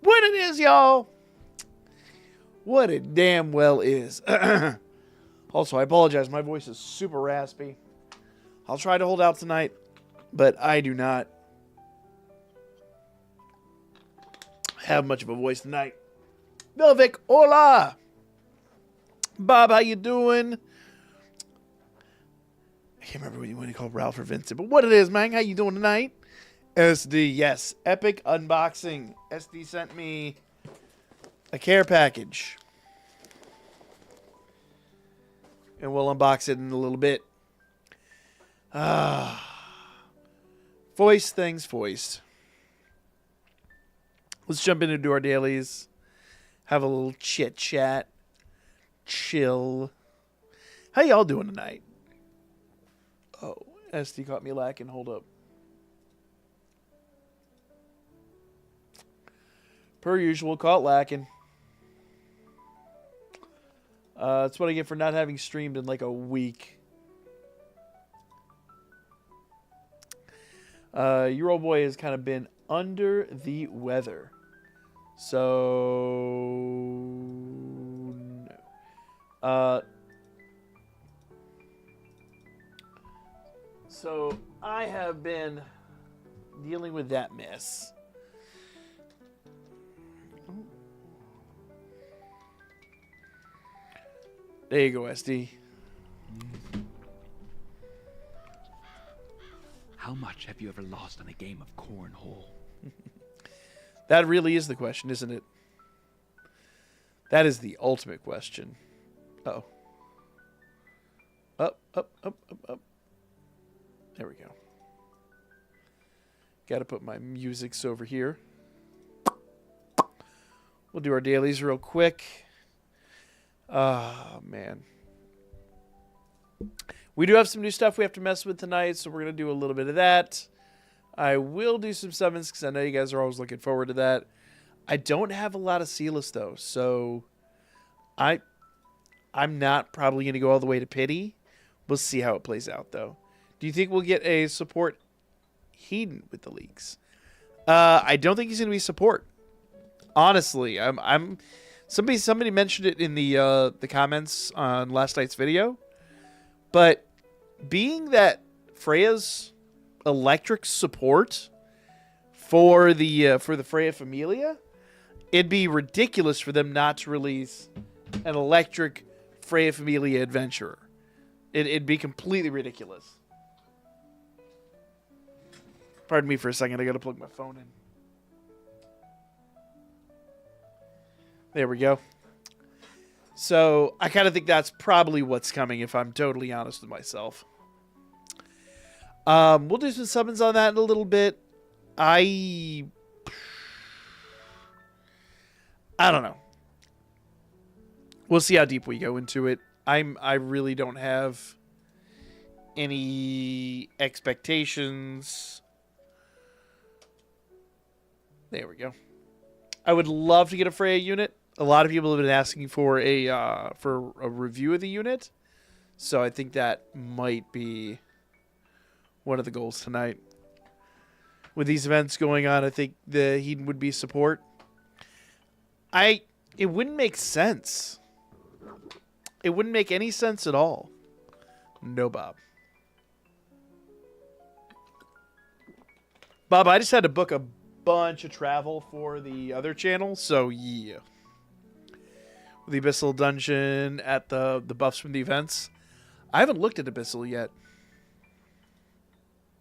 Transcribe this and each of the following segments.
What it is, y'all. What it damn well is. Also, I apologize. My voice is super raspy. I'll try to hold out tonight, but I do not have much of a voice tonight. Velvic, hola. Bob, how you doing? I can't remember when you called Ralph or Vincent, but what it is, man. How you doing tonight? SD, yes. Epic unboxing. SD sent me a care package. And we'll unbox it in a little bit. Voice things voiced. Let's jump into our dailies. Have a little chit chat. Chill. How y'all doing tonight? Oh, SD caught me lacking. Hold up. Per usual, caught lacking. That's what I get for not having streamed in like a week. Your old boy has kind of been under the weather. So... no. So I have been dealing with that mess. There you go, SD. How much have you ever lost on a game of cornhole? That really is the question, isn't it? That is the ultimate question. Uh-oh. Up, up, up, up, up. There we go. Got to put my musics over here. We'll do our dailies real quick. Ah, man. We do have some new stuff we have to mess with tonight, so we're going to do a little bit of that. I will do some summons because I know you guys are always looking forward to that. I don't have a lot of Sealess, though, so I'm not probably going to go all the way to pity. We'll see how it plays out, though. Do you think we'll get a support Hedon with the leaks? I don't think he's going to be support. Honestly, somebody mentioned it in the comments on last night's video, but being that Freya's electric support for the Freya Familia, it'd be ridiculous for them not to release an electric Freya Familia adventurer. It'd be completely ridiculous. Pardon me for a second. I gotta plug my phone in. There we go. So I kind of think that's probably what's coming, if I'm totally honest with myself. We'll do some summons on that in a little bit. I don't know. We'll see how deep we go into it. I really don't have any expectations. There we go. I would love to get a Freya unit. A lot of people have been asking for a review of the unit, so I think that might be one of the goals tonight. With these events going on, I think the Hedon would be support. It wouldn't make sense. It wouldn't make any sense at all. No, Bob. Bob, I just had to book a bunch of travel for the other channel, so yeah. The Abyssal Dungeon at the buffs from the events. I haven't looked at Abyssal yet.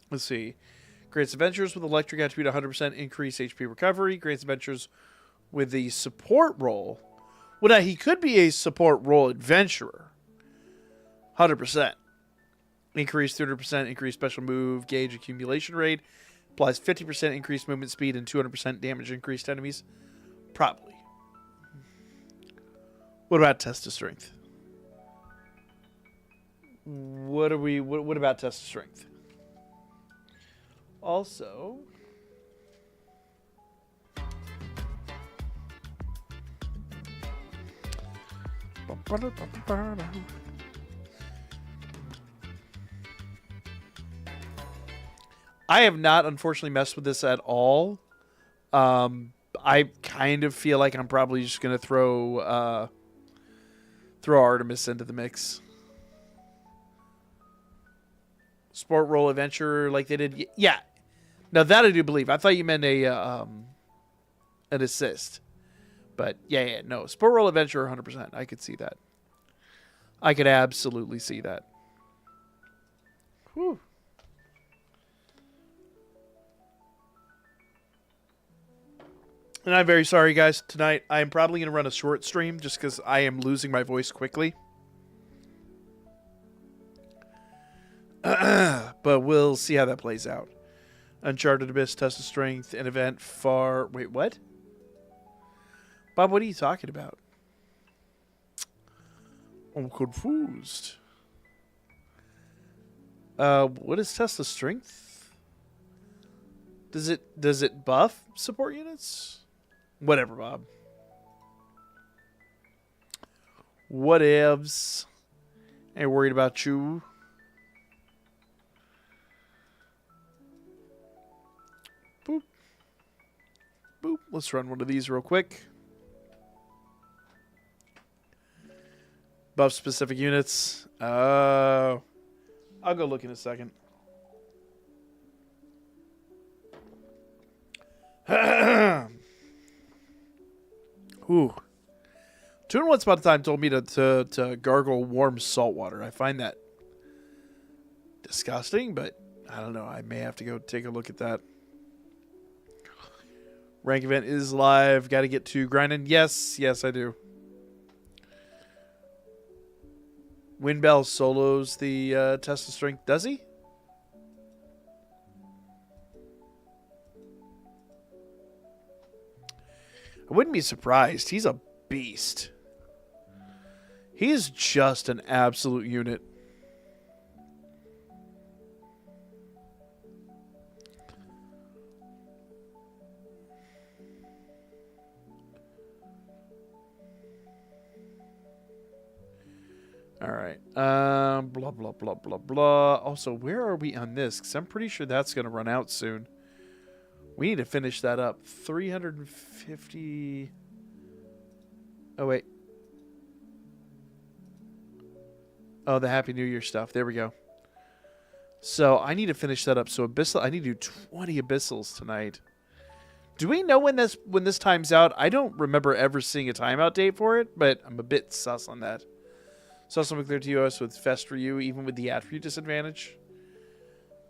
Let's see. Grants adventures with electric attribute 100% increase HP recovery. Grants adventures with the support role. Well, now he could be a support role adventurer. 100%. Increase 300% increase special move gauge accumulation rate. Applies 50% increased movement speed and 200% damage increased to enemies. Probably. What about test of strength? What about test of strength? Also, I have not, unfortunately, messed with this at all. I kind kind of feel like I'm probably just going to throw Artemis into the mix. Sport Roll Adventure like they did. Yeah. Now that I do believe. I thought you meant an assist. But yeah, no. Sport Roll Adventure 100%. I could see that. I could absolutely see that. Whew. And I'm very sorry, guys. Tonight, I'm probably going to run a short stream just because I am losing my voice quickly. But we'll see how that plays out. Uncharted Abyss, Test of Strength, an event far... Wait, what? Bob, what are you talking about? I'm confused. What is Test of Strength? Does it buff support units? Whatever, Bob. Whatevs. Ain't worried about you. Boop. Boop. Let's run one of these real quick. Buff specific units. I'll go look in a second. Ooh. 2 and 1 Spot of Time told me to gargle warm salt water. I find that disgusting, but I don't know. I may have to go take a look at that. Rank event is live. Got to get to grinding. Yes, I do. Windbell solos the Test of Strength. Does he? I wouldn't be surprised. He's a beast. He's just an absolute unit. All right. Blah, blah, blah, blah, blah. Also, where are we on this? Because I'm pretty sure that's going to run out soon. We need to finish that up. 350. Oh, wait. Oh, the Happy New Year stuff. There we go. So I need to finish that up. So Abyssal, I need to do 20 Abyssals tonight. Do we know when this times out? I don't remember ever seeing a timeout date for it, but I'm a bit sus on that. It's also clear to us with Festa Freya, even with the attribute disadvantage.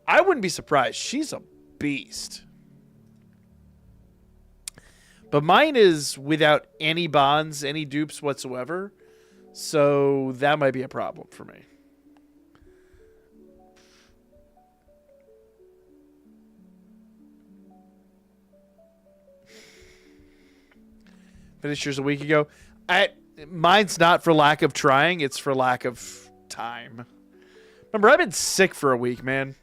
I wouldn't be surprised. She's a beast. But mine is without any bonds, any dupes whatsoever. So that might be a problem for me. Finished yours a week ago. Mine's not for lack of trying. It's for lack of time. Remember, I've been sick for a week, man.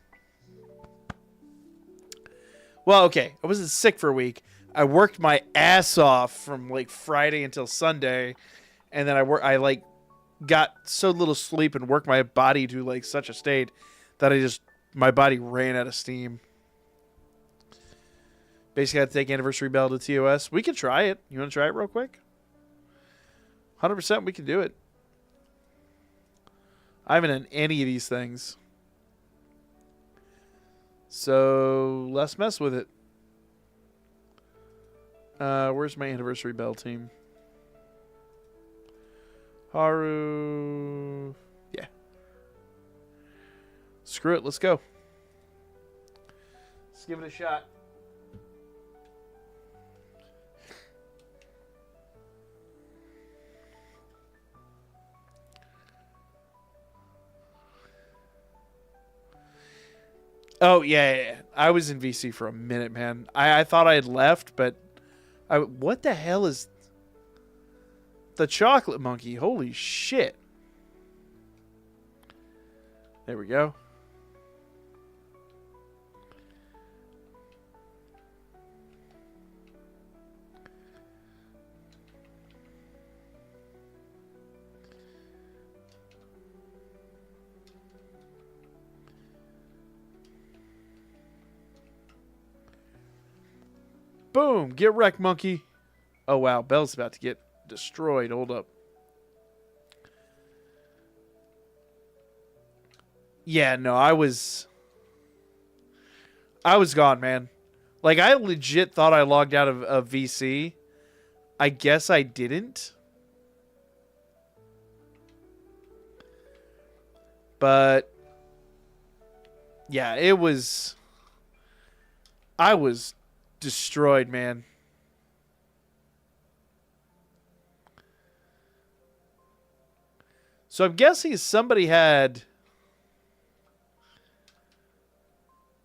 Well, okay. I wasn't sick for a week. I worked my ass off from like Friday until Sunday, and then I got so little sleep and worked my body to like such a state that my body ran out of steam. Basically, I had to take Anniversary Bell to TOS. We could try it. You want to try it real quick? 100% we can do it. I haven't done any of these things. So let's mess with it. Where's my Anniversary Bell team? Haru. Yeah. Screw it. Let's go. Let's give it a shot. Oh, yeah. I was in VC for a minute, man. I thought I had left, but... what the hell is... the chocolate monkey? Holy shit. There we go. Boom. Get wrecked, monkey. Oh, wow. Bell's about to get destroyed. Hold up. Yeah, no, I was gone, man. Like, I legit thought I logged out of VC. I guess I didn't. But, yeah, I was destroyed, man. So I'm guessing somebody had...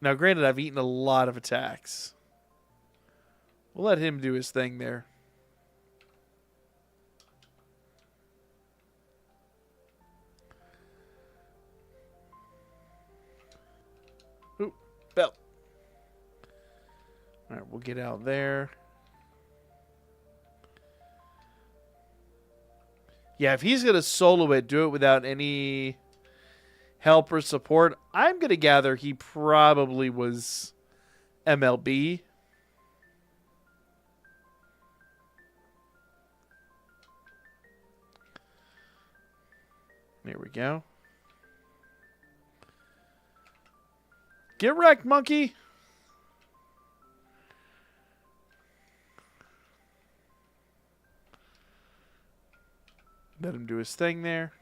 Now, granted, I've eaten a lot of attacks. We'll let him do his thing there. Ooh, Bell. All right, we'll get out there. Yeah, if he's going to solo it, do it without any help or support. I'm going to gather he probably was MLB. There we go. Get wrecked, monkey. Let him do his thing there.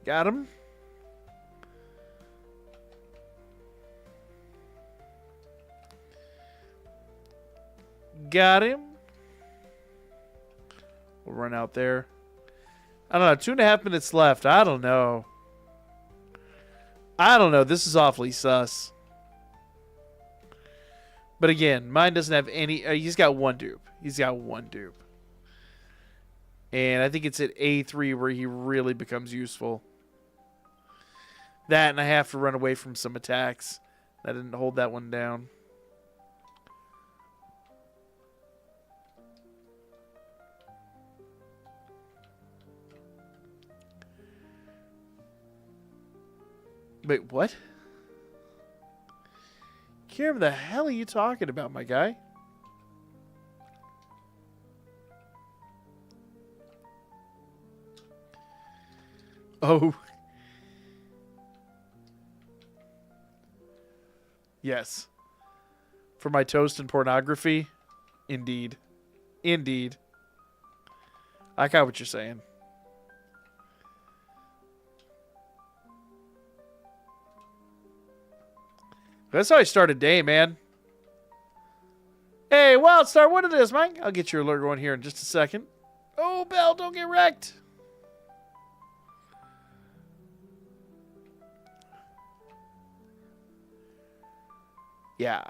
Got him. Got him. We'll run out there. I don't know. 2.5 minutes left. I don't know. This is awfully sus. But again, mine doesn't have any... he's got one dupe. And I think it's at A3 where he really becomes useful. That, and I have to run away from some attacks. I didn't hold that one down. Wait, what? Kieran, the hell are you talking about, my guy? Oh. Yes. For my toast and pornography? Indeed. Indeed. I got what you're saying. That's how I start a day, man. Hey, Wildstar, what it is, man? I'll get your alert going here in just a second. Oh, Bell, don't get wrecked. Yeah,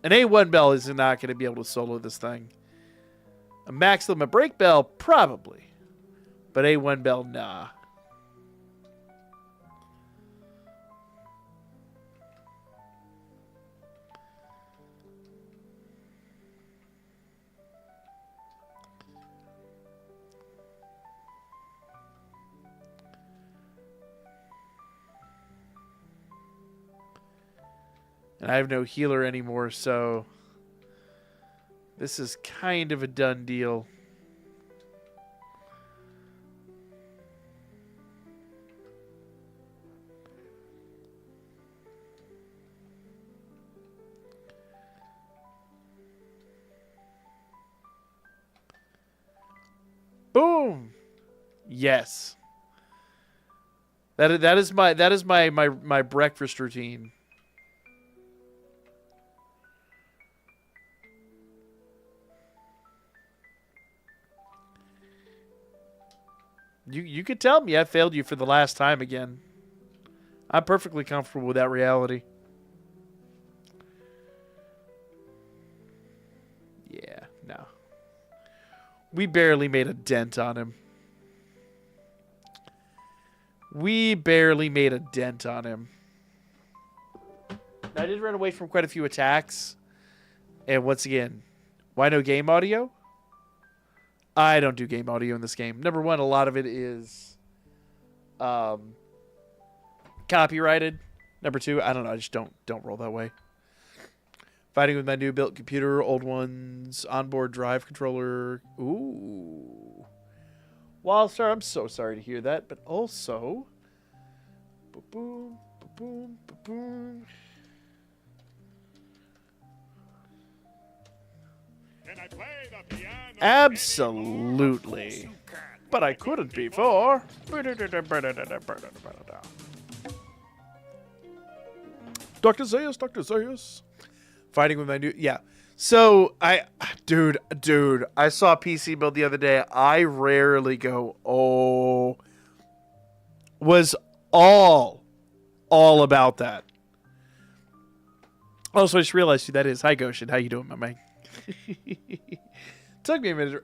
an A1 Bell is not going to be able to solo this thing. A Max Limit Break Bell, probably. But A1 Bell, nah. And I have no healer anymore, so this is kind of a done deal. Boom! Yes. That is my breakfast routine. You could tell me I failed you for the last time again. I'm perfectly comfortable with that reality. Yeah, no. We barely made a dent on him. I did run away from quite a few attacks. And once again, why no game audio? I don't do game audio in this game. Number one, a lot of it is copyrighted. Number two, I don't know. I just don't roll that way. Fighting with my new built computer, old ones, onboard drive controller. Ooh. Wildstar, I'm so sorry to hear that, but also, boom, boom, boom. Absolutely. But I couldn't before. Dr. Zayas. Fighting with my new... Yeah. So, Dude, I saw a PC build the other day. I rarely go, oh... Was all about that. Also, I just realized who that is. Hi, Goshen. How you doing, my man? Took me a minute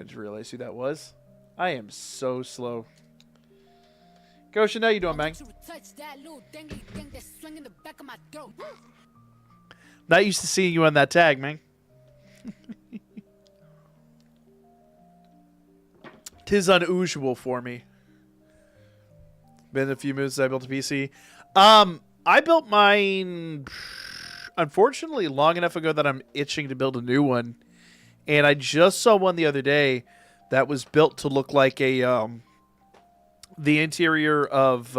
to realize who that was. I am so slow. Goshen, how you doing, man? Not used to seeing you on that tag, man. Tis unusual for me. Been a few minutes since I built a PC. I built mine, unfortunately, long enough ago that I'm itching to build a new one. And I just saw one the other day that was built to look like a the interior of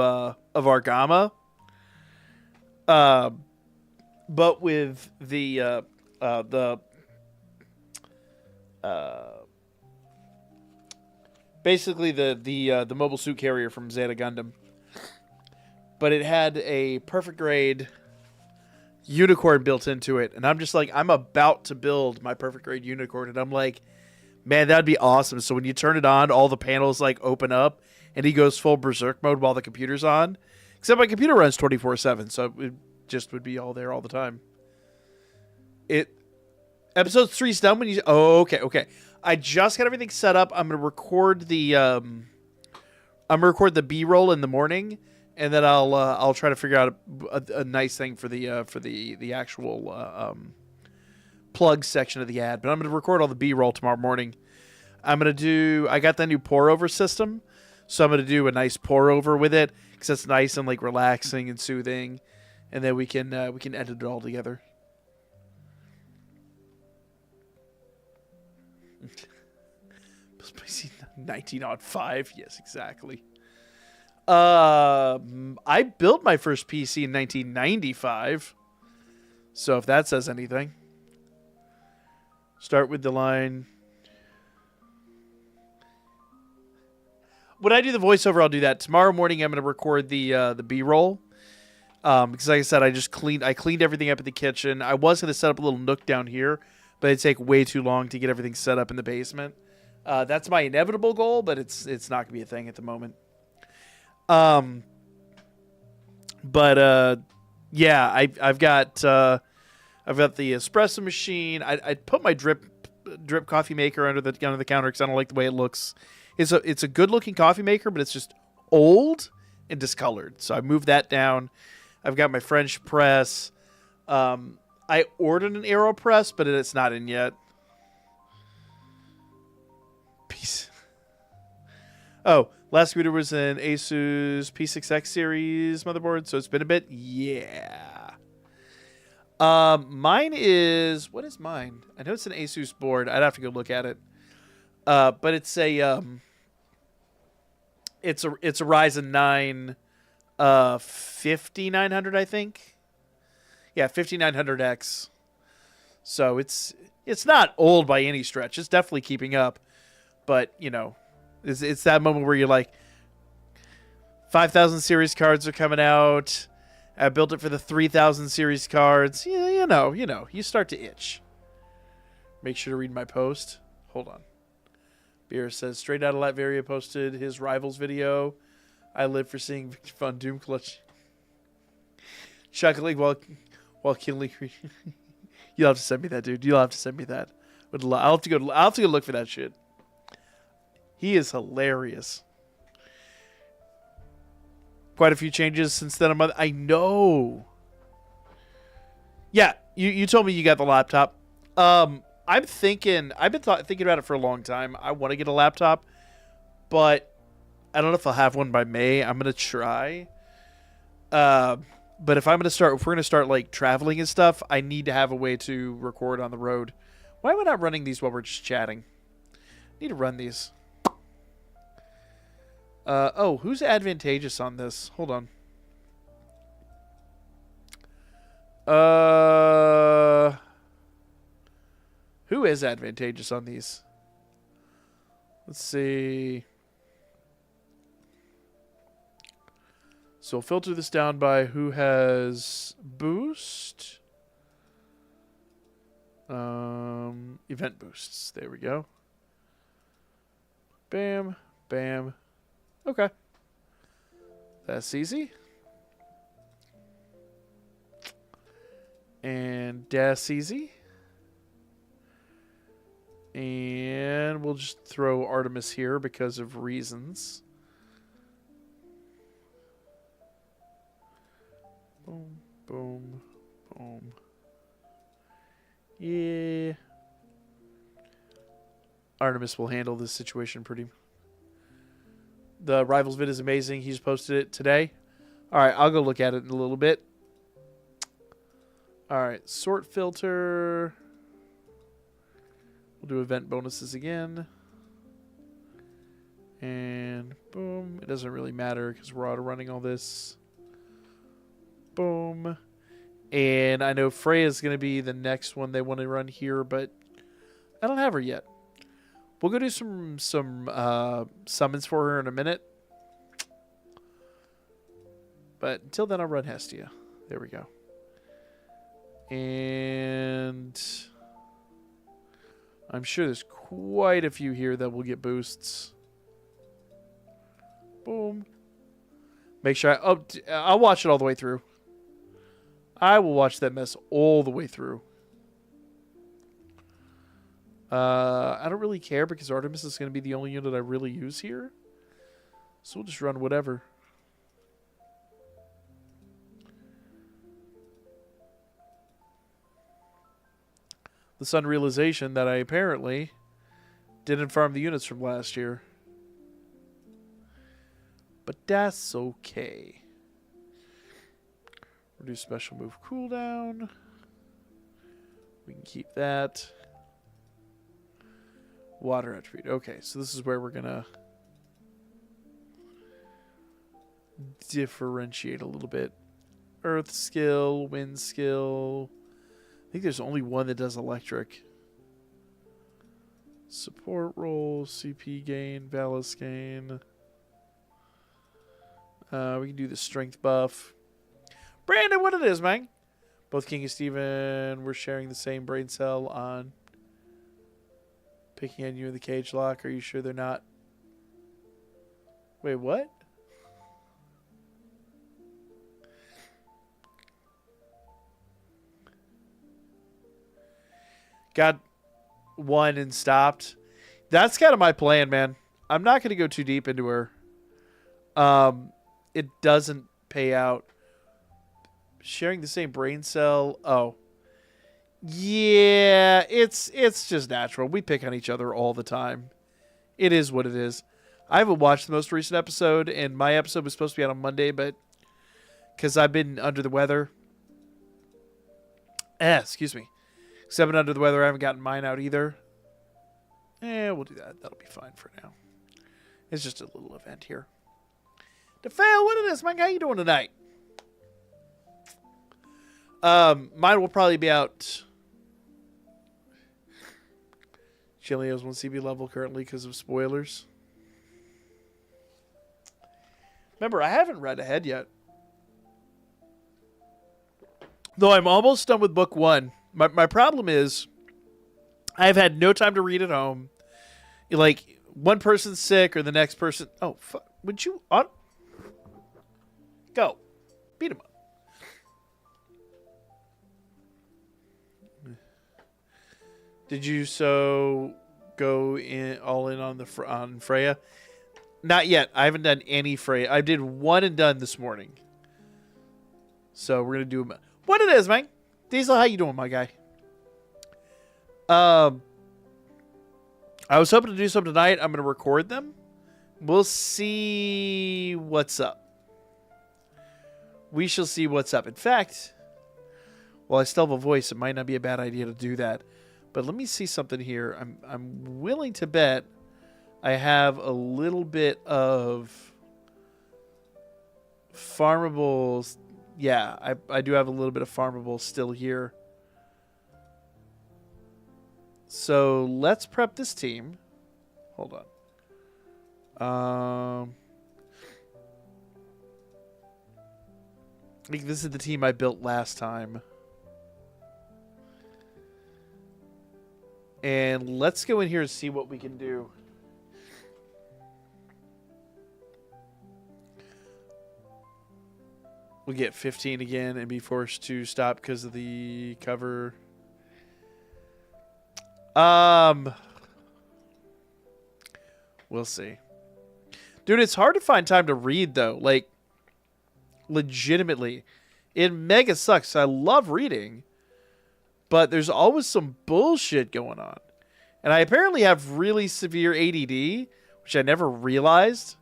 Argama, but with the basically the mobile suit carrier from Zeta Gundam. But it had a perfect grade unicorn built into it, and I'm just like, I'm about to build my perfect grade unicorn, and I'm like, man, that'd be awesome. So when you turn it on, all the panels like open up, and he goes full berserk mode while the computer's on. Except my computer runs 24/7, so it just would be all there all the time. Episode 3's done when you... Oh, okay. I just got everything set up. I'm gonna record the B-roll in the morning, and then I'll try to figure out a nice thing for the actual plug section of the ad. But I'm gonna record all the B-roll tomorrow morning. I got the new pour over system. So I'm going to do a nice pour over with it because it's nice and like relaxing and soothing, and then we can edit it all together. 1905, yes, exactly. I built my first PC in 1995, so if that says anything. Start with the line. When I do the voiceover, I'll do that. Tomorrow morning, I'm going to record the B-roll. Because like I said, I cleaned everything up in the kitchen. I was going to set up a little nook down here, but it'd take way too long to get everything set up in the basement. That's my inevitable goal, but it's not going to be a thing at the moment. Yeah, I've got the espresso machine. I put my drip coffee maker under the counter because I don't like the way it looks. It's a good looking coffee maker, but it's just old and discolored. So I moved that down. I've got my French press. I ordered an AeroPress, but it's not in yet. Peace. Oh, last computer was an Asus P6X series motherboard, so it's been a bit. Yeah. Mine is... What is mine? I know it's an Asus board. I'd have to go look at it. But it's a... It's a Ryzen 9 5900, I think. Yeah, 5900X. So it's not old by any stretch. It's definitely keeping up. But, you know, it's that moment where you're like, 5000 series cards are coming out. I built it for the 3000 series cards. Yeah, you know, you start to itch. Make sure to read my post. Hold on. Beer says, straight out of Latveria posted his Rivals video. I live for seeing fun Doom Clutch. Chuckling while killing. You'll have to send me that, dude. You'll have to send me that. I'll have to go look for that shit. He is hilarious. Quite a few changes since then. I know. Yeah, you told me you got the laptop. I've been thinking about it for a long time. I want to get a laptop, but I don't know if I'll have one by May. I'm gonna try. But if we're gonna start like traveling and stuff, I need to have a way to record on the road. Why am I not running these while we're just chatting? I need to run these. Who's advantageous on this? Hold on. Who is advantageous on these? Let's see. So we'll filter this down by who has boost. Event boosts. There we go. Bam. Bam. Okay. That's easy. And that's easy. And we'll just throw Artemis here because of reasons. Boom, boom, boom. Yeah. Artemis will handle this situation pretty. The Rivals vid is amazing. He just posted it today. All right, I'll go look at it in a little bit. All right, sort filter. We'll do event bonuses again. And boom. It doesn't really matter because we're auto running all this. Boom. And I know Freya is going to be the next one they want to run here, but I don't have her yet. We'll go do some summons for her in a minute. But until then, I'll run Hestia. There we go. And I'm sure there's quite a few here that will get boosts. Boom. Make sure I'll watch it all the way through. I will watch that mess all the way through. I don't really care because Artemis is going to be the only unit I really use here. So we'll just run whatever. The sudden realization that I apparently didn't farm the units from last year. But that's okay. Reduce special move cooldown. We can keep that. Water attribute. Okay, so this is where we're going to differentiate a little bit. Earth skill, wind skill. I think there's only one that does electric. Support roll, CP gain, Valus gain. We can do the strength buff. Brandon, what it is, man? Both King and Steven were sharing the same brain cell on picking on you in the cage lock. Are you sure they're not? Wait, what? Got one and stopped. That's kind of my plan, man. I'm not going to go too deep into her. It doesn't pay out. Sharing the same brain cell. Oh. Yeah, it's just natural. We pick on each other all the time. It is what it is. I haven't watched the most recent episode, and my episode was supposed to be out on Monday, but because I've been under the weather. Excuse me. Because I've been under the weather, I haven't gotten mine out either. We'll do that. That'll be fine for now. It's just a little event here. DeFail, what it is, man? How you doing tonight? Mine will probably be out. Chilios 1 CB level currently because of spoilers. Remember, I haven't read ahead yet. Though I'm almost done with book 1. My problem is I've had no time to read at home. Like, one person's sick or the next person... Oh, would you... Go. Beat him up. Did you go all in on Freya? Not yet. I haven't done any Freya. I did one and done this morning. So we're going to do... What it is, man? Diesel, how you doing, my guy? I was hoping to do something tonight. I'm going to record them. We'll see what's up. We shall see what's up. In fact, while I still have a voice, it might not be a bad idea to do that. But let me see something here. I'm willing to bet I have a little bit of farmable. Yeah, I do have a little bit of farmable still here. So let's prep this team. Hold on. I think this is the team I built last time. And let's go in here and see what we can do. We get 15 again and be forced to stop because of the cover. We'll see. Dude, it's hard to find time to read, though. Like, legitimately. It mega sucks. I love reading. But there's always some bullshit going on. And I apparently have really severe ADD, which I never realized.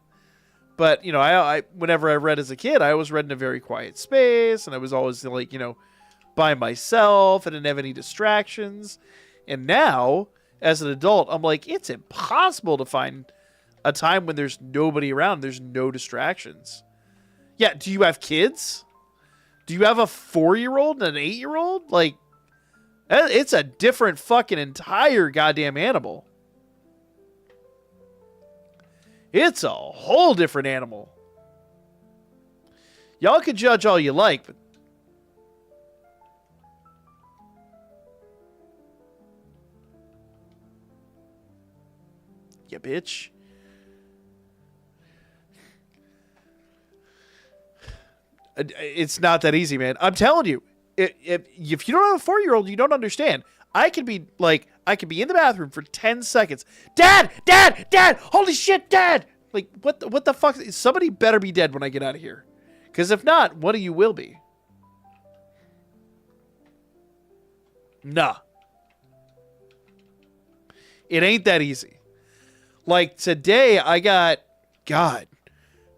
But, you know, I whenever I read as a kid, I always read in a very quiet space. And I was always, like, you know, by myself. And I didn't have any distractions. And now, as an adult, I'm like, it's impossible to find a time when there's nobody around. There's no distractions. Yeah, do you have kids? Do you have a 4-year-old and an 8-year-old? Like, it's a different fucking entire goddamn animal. It's a whole different animal. Y'all can judge all you like, but you bitch. It's not that easy, man. I'm telling you. If you don't have a 4-year-old, you don't understand. I could be in the bathroom for 10 seconds. Dad! Holy shit, Dad! Like, what the fuck? Somebody better be dead when I get out of here. Because if not, one of you will be. Nah. It ain't that easy. Like, today, I got,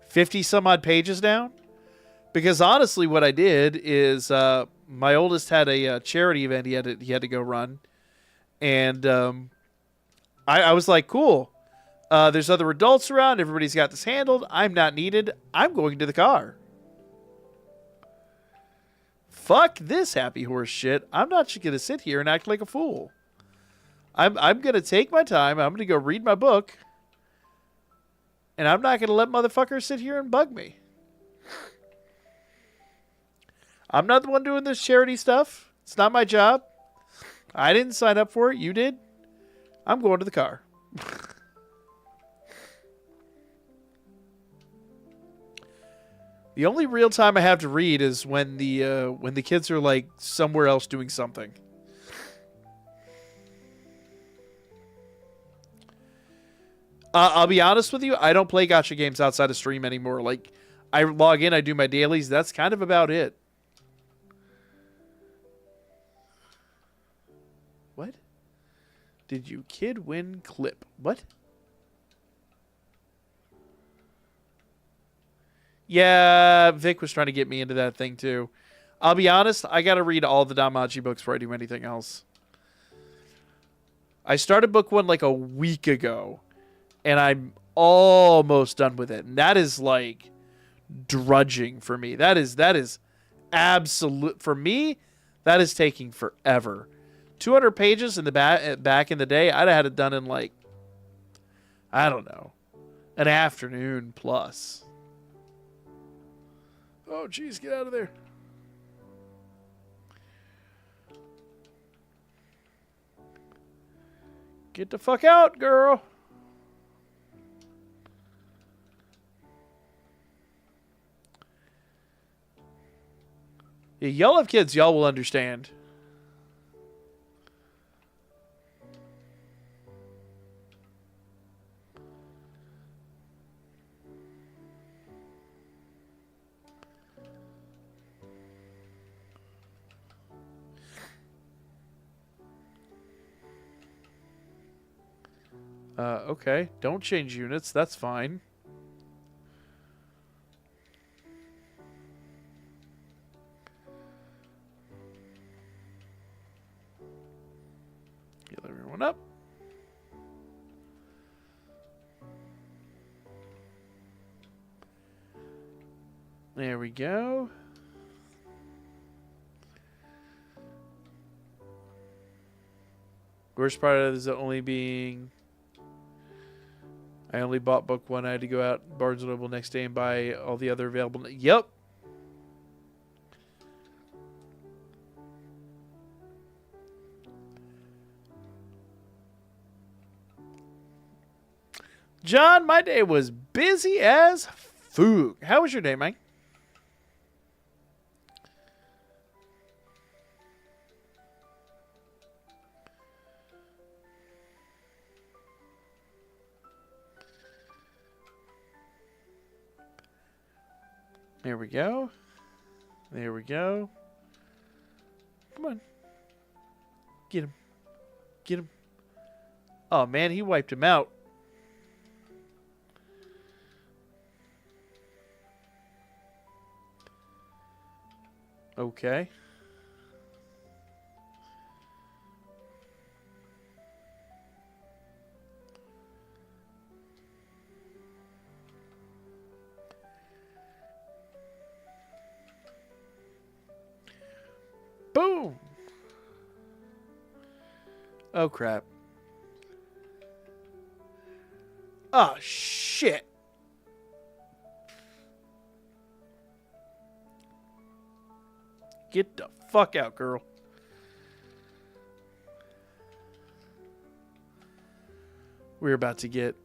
50 some odd pages down. Because honestly, what I did is my oldest had a charity event he had to go run, and I was like, cool. There's other adults around. Everybody's got this handled. I'm not needed. I'm going to the car. Fuck this happy horse shit. I'm not just gonna sit here and act like a fool. I'm gonna take my time. I'm gonna go read my book, and I'm not gonna let motherfuckers sit here and bug me. I'm not the one doing this charity stuff. It's not my job. I didn't sign up for it. You did. I'm going to the car. The only real time I have to read is when the kids are like somewhere else doing something. I'll be honest with you. I don't play gacha games outside of stream anymore. Like, I log in, I do my dailies. That's kind of about it. What? Did you kid win clip? What? Yeah, Vic was trying to get me into that thing too. I'll be honest, I gotta read all the danmachi books before I do anything else. I started book 1 like a week ago, and I'm almost done with it. And that is like drudging for me. That is absolute for me. That is taking forever. 200 pages in the back in the day, I'd have had it done in like, I don't know, an afternoon plus. Oh, geez, get out of there. Get the fuck out, girl. Yeah, y'all have kids, y'all will understand. Okay. Don't change units. That's fine. Heal everyone up. There we go. Worst part of it is only being... I only bought book 1. I had to go out Barnes & Noble next day and buy all the other available... Yep. John, my day was busy as food. How was your day, Mike? There we go. There we go. Come on. Get him. Get him. Oh, man, he wiped him out. Okay. Boom. Oh, crap. Oh, shit. Get the fuck out, girl. We're about to get...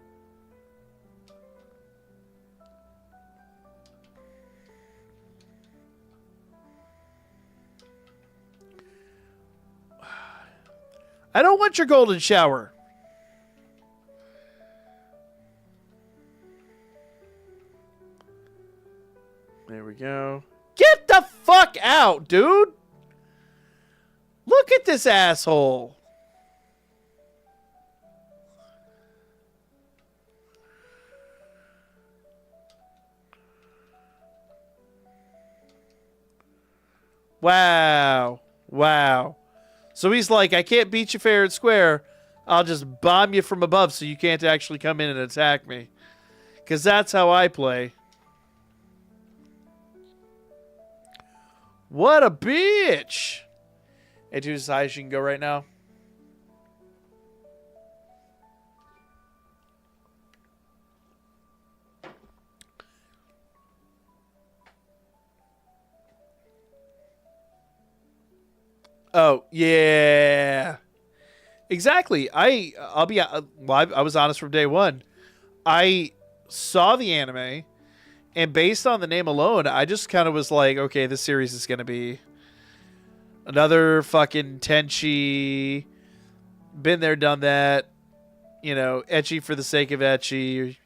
I don't want your golden shower. There we go. Get the fuck out, dude. Look at this asshole. Wow. Wow. So he's like, I can't beat you fair and square. I'll just bomb you from above so you can't actually come in and attack me. Because that's how I play. What a bitch. Hey, to his size, you can go right now. Oh, yeah. Exactly. I'll be well, I was honest from day one. I saw the anime, and based on the name alone, I just kind of was like, okay, this series is going to be another fucking Tenchi, been there, done that, you know, ecchi for the sake of ecchi.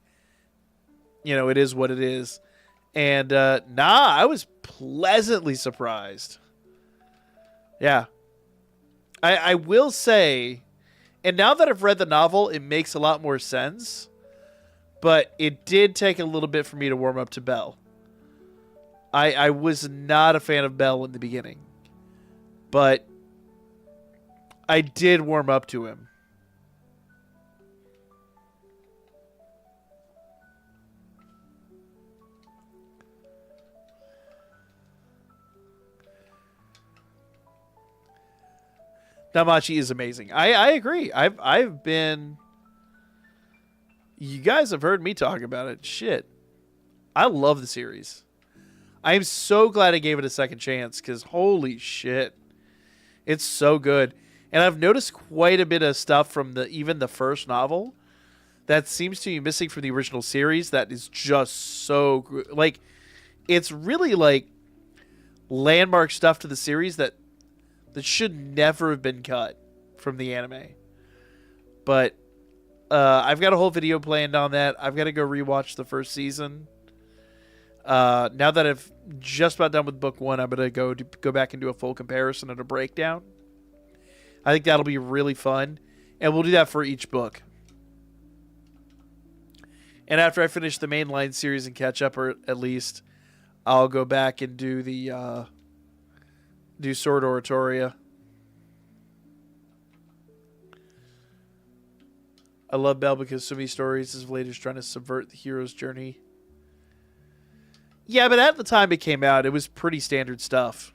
You know, it is what it is. And, I was pleasantly surprised. Yeah. I will say, and now that I've read the novel, it makes a lot more sense. But it did take a little bit for me to warm up to Bell. I was not a fan of Bell in the beginning. But I did warm up to him. Danmachi is amazing. I agree. I've been... You guys have heard me talk about it. Shit. I love the series. I am so glad I gave it a second chance, because holy shit. It's so good. And I've noticed quite a bit of stuff from even the first novel that seems to be missing from the original series that is just so good. Like, it's really like landmark stuff to the series that should never have been cut from the anime. But I've got a whole video planned on that. I've got to go rewatch the first season. Now that I've just about done with book 1, I'm going to go back and do a full comparison and a breakdown. I think that'll be really fun. And we'll do that for each book. And after I finish the mainline series and catch up, or at least, I'll go back and do the do Sword Oratoria. I love Bell because so many stories as Vlader's trying to subvert the hero's journey. Yeah, but at the time it came out, it was pretty standard stuff.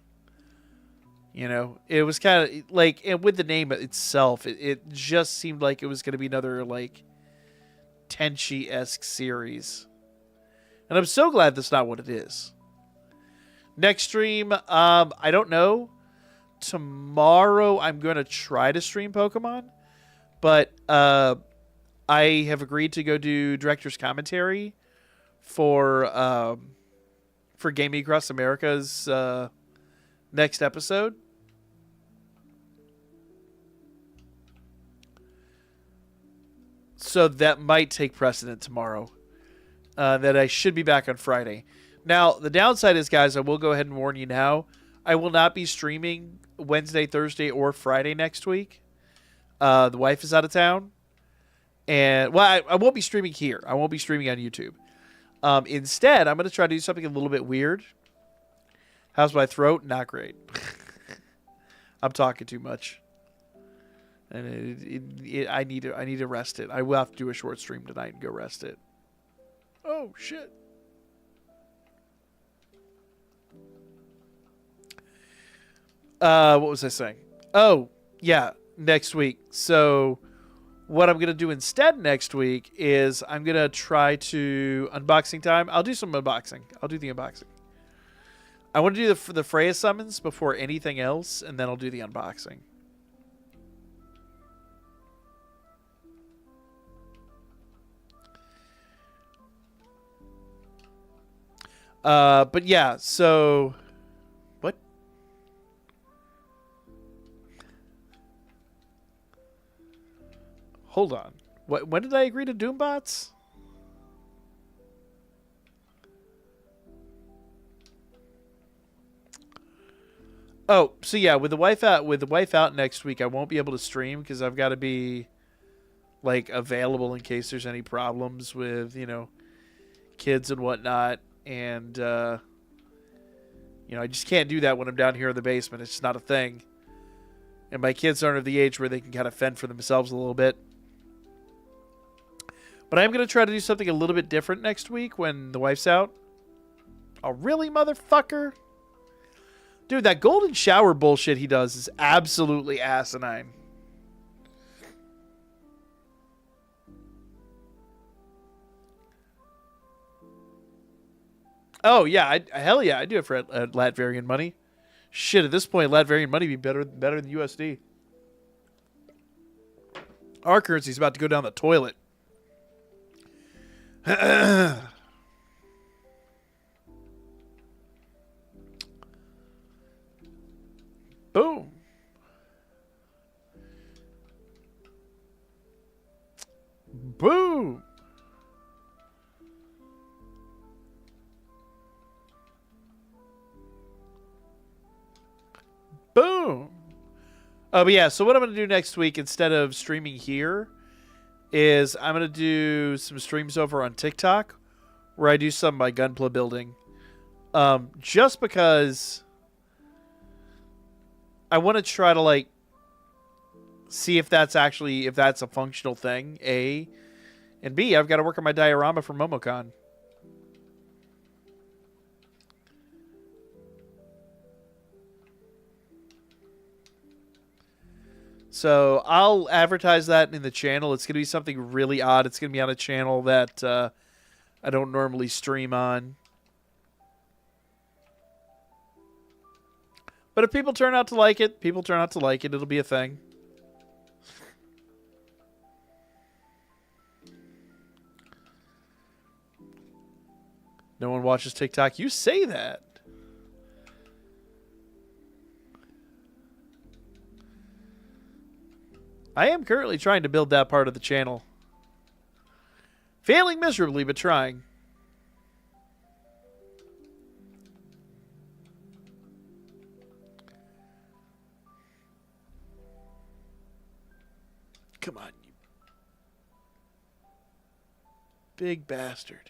You know, it was kind of like, and with the name itself, it just seemed like it was going to be another like Tenchi-esque series. And I'm so glad that's not what it is. Next stream, I don't know. Tomorrow I'm going to try to stream Pokemon, but I have agreed to go do director's commentary for Gaming Across America's next episode. So that might take precedent tomorrow. That I should be back on Friday. Now, the downside is, guys, I will go ahead and warn you now. I will not be streaming Wednesday, Thursday, or Friday next week. The wife is out of town. And, well, I won't be streaming here. I won't be streaming on YouTube. Instead, I'm going to try to do something a little bit weird. How's my throat? Not great. I'm talking too much. And I need to rest it. I will have to do a short stream tonight and go rest it. Oh, shit. What was I saying? Oh, yeah, next week. So what I'm going to do instead next week is I'm going to try to unboxing time. I'll do some unboxing. I'll do the unboxing. I want to do the Freya summons before anything else, and then I'll do the unboxing. But yeah, so what? Hold on. When did I agree to Doombots? Oh, so yeah, with the wife out next week, I won't be able to stream because I've got to be like available in case there's any problems with, you know, kids and whatnot. And, you know, I just can't do that when I'm down here in the basement. It's just not a thing. And my kids aren't of the age where they can kind of fend for themselves a little bit. But I'm going to try to do something a little bit different next week when the wife's out. Oh, really, motherfucker? Dude, that golden shower bullshit he does is absolutely asinine. Oh, yeah. Hell yeah, I do it for Latvarian money. Shit, at this point, Latvarian money would be better than USD. Our currency's about to go down the toilet. Boom. Boom. Boom. But yeah, so what I'm going to do next week instead of streaming here is I'm going to do some streams over on TikTok where I do some of my gunpla building. Just because I want to try to like see if that's a functional thing, A. And B, I've got to work on my diorama for MomoCon. So I'll advertise that in the channel. It's going to be something really odd. It's going to be on a channel that I don't normally stream on. But if people turn out to like it, it'll be a thing. No one watches TikTok. You say that. I am currently trying to build that part of the channel. Failing miserably, but trying. Come on. big bastard.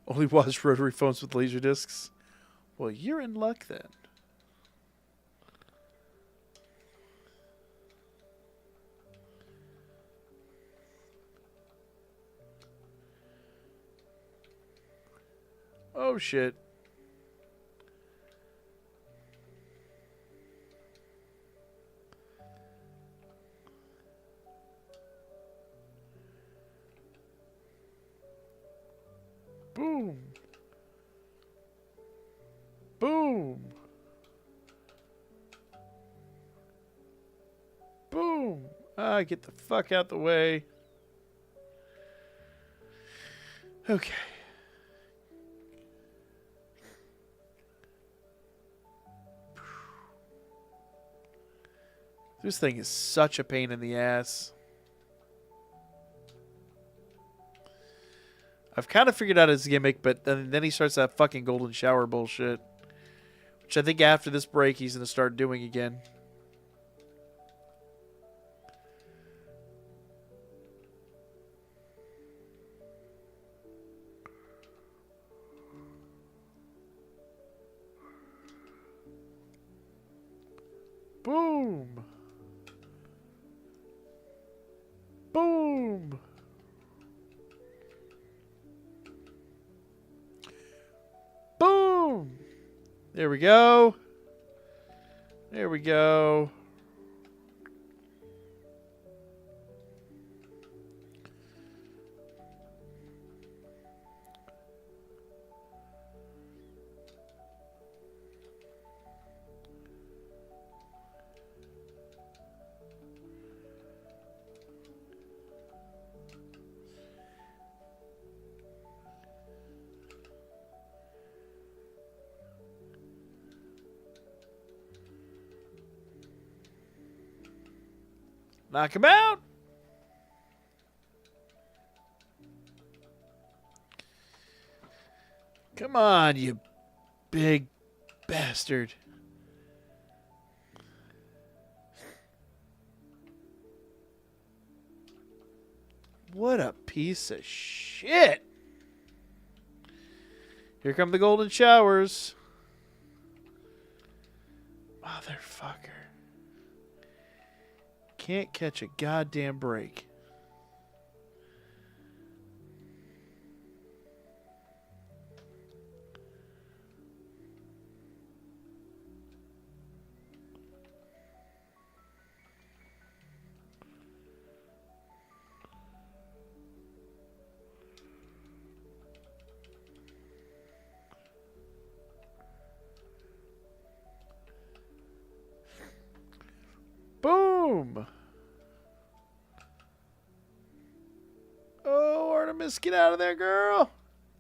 Only watch rotary phones with laser discs. Well, you're in luck then. Oh, shit. Boom. Boom. Boom. Ah, get the fuck out the way. Okay. This thing is such a pain in the ass. I've kind of figured out his gimmick, but then he starts that fucking golden shower bullshit. Which I think after this break he's going to start doing again. Boom. Boom. Boom. There we go. There we go. Knock him out. Come on, you big bastard. What a piece of shit. Here come the golden showers. Motherfucker. Can't catch a goddamn break. Boom! Oh, Artemis, get out of there, girl!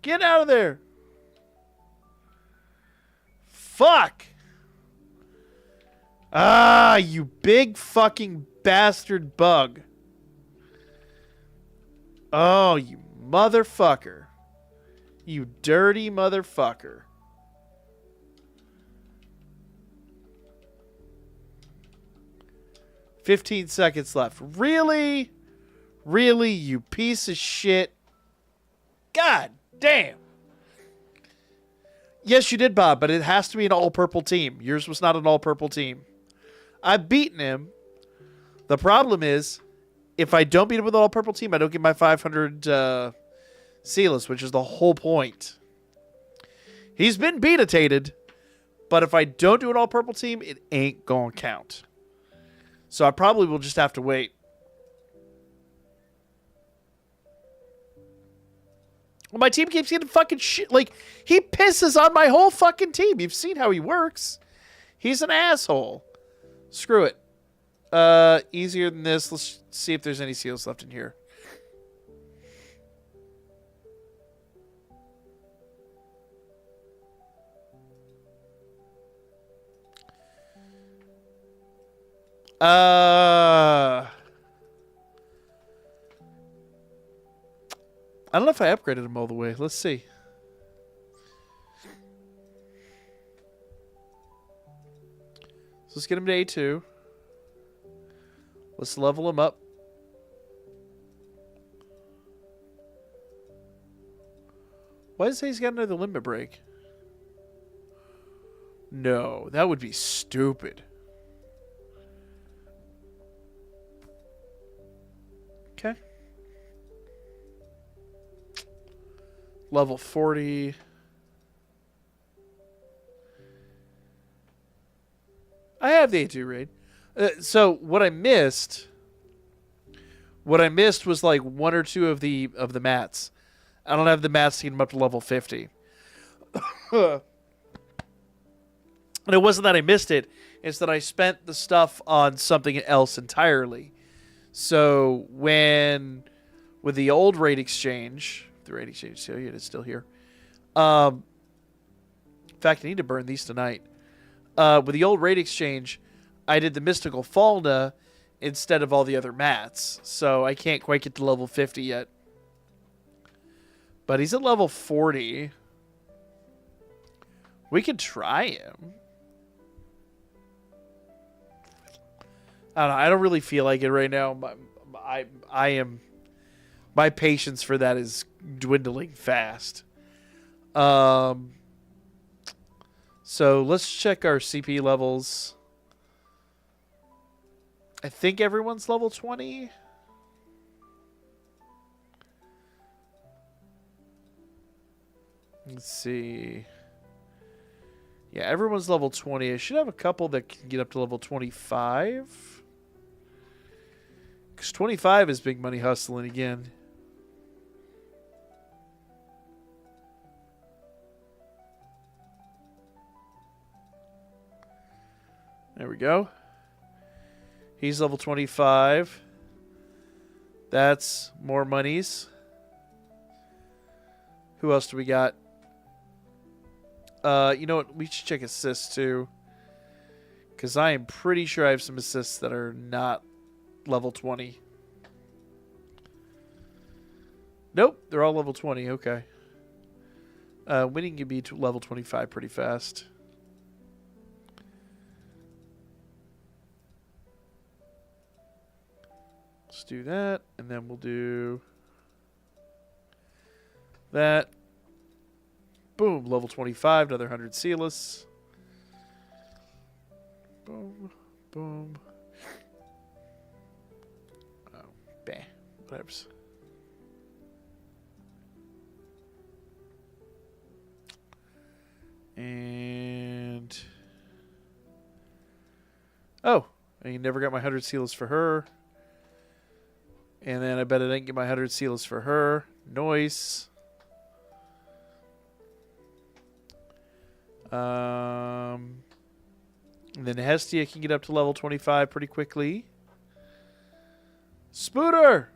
Get out of there! Fuck! Ah, you big fucking bastard bug. Oh, you motherfucker. You dirty motherfucker. "15 seconds left. Really? Really, you piece of shit? God damn. Yes, you did, Bob, but it has to be an all-purple team. Yours was not an all-purple team. I've beaten him. The problem is, if I don't beat him with an all-purple team, I don't get my 500 Sealess, which is the whole point. He's been beat-atated, but if I don't do an all-purple team, it ain't gonna count. So I probably will just have to wait. Well, my team keeps getting fucking shit. Like, he pisses on my whole fucking team. You've seen how he works. He's an asshole. Screw it. Easier than this. Let's see if there's any seals left in here. I don't know if I upgraded him all the way. Let's see. So let's get him to A2. Let's level him up. Why does it say he's got another limit break? No, that would be stupid. Okay. Level 40. I have the A2 raid. So what I missed was like one or two of the mats. I don't have the mats to get them up to level 50. And it wasn't that I missed it. It's that I spent the stuff on something else entirely. So with the old raid exchange, the raid exchange is still here. In fact, I need to burn these tonight. With the old raid exchange, I did the mystical Falna instead of all the other mats. So I can't quite get to level 50 yet. But he's at level 40. We could try him. I don't know. I don't really feel like it right now. My patience for that is dwindling fast. So let's check our CP levels. I think everyone's level 20. Let's see. Yeah, everyone's level 20. I should have a couple that can get up to level 25. Because 25 is big money hustling again. There we go. He's level 25. That's more monies. Who else do we got? You know what? We should check assists too. Because I am pretty sure I have some assists that are not level 20. Nope, they're all level 20. Okay. Winning can be to level 25 pretty fast. Let's do that, and then we'll do that. Boom, level 25, another 100 Sealess. Boom, boom. Oh, bah, whatever. And oh, I never got my 100 Sealess for her. And then I bet I didn't get my 100 Sealess for her. Noise. And then Hestia can get up to level 25 pretty quickly. Spooter!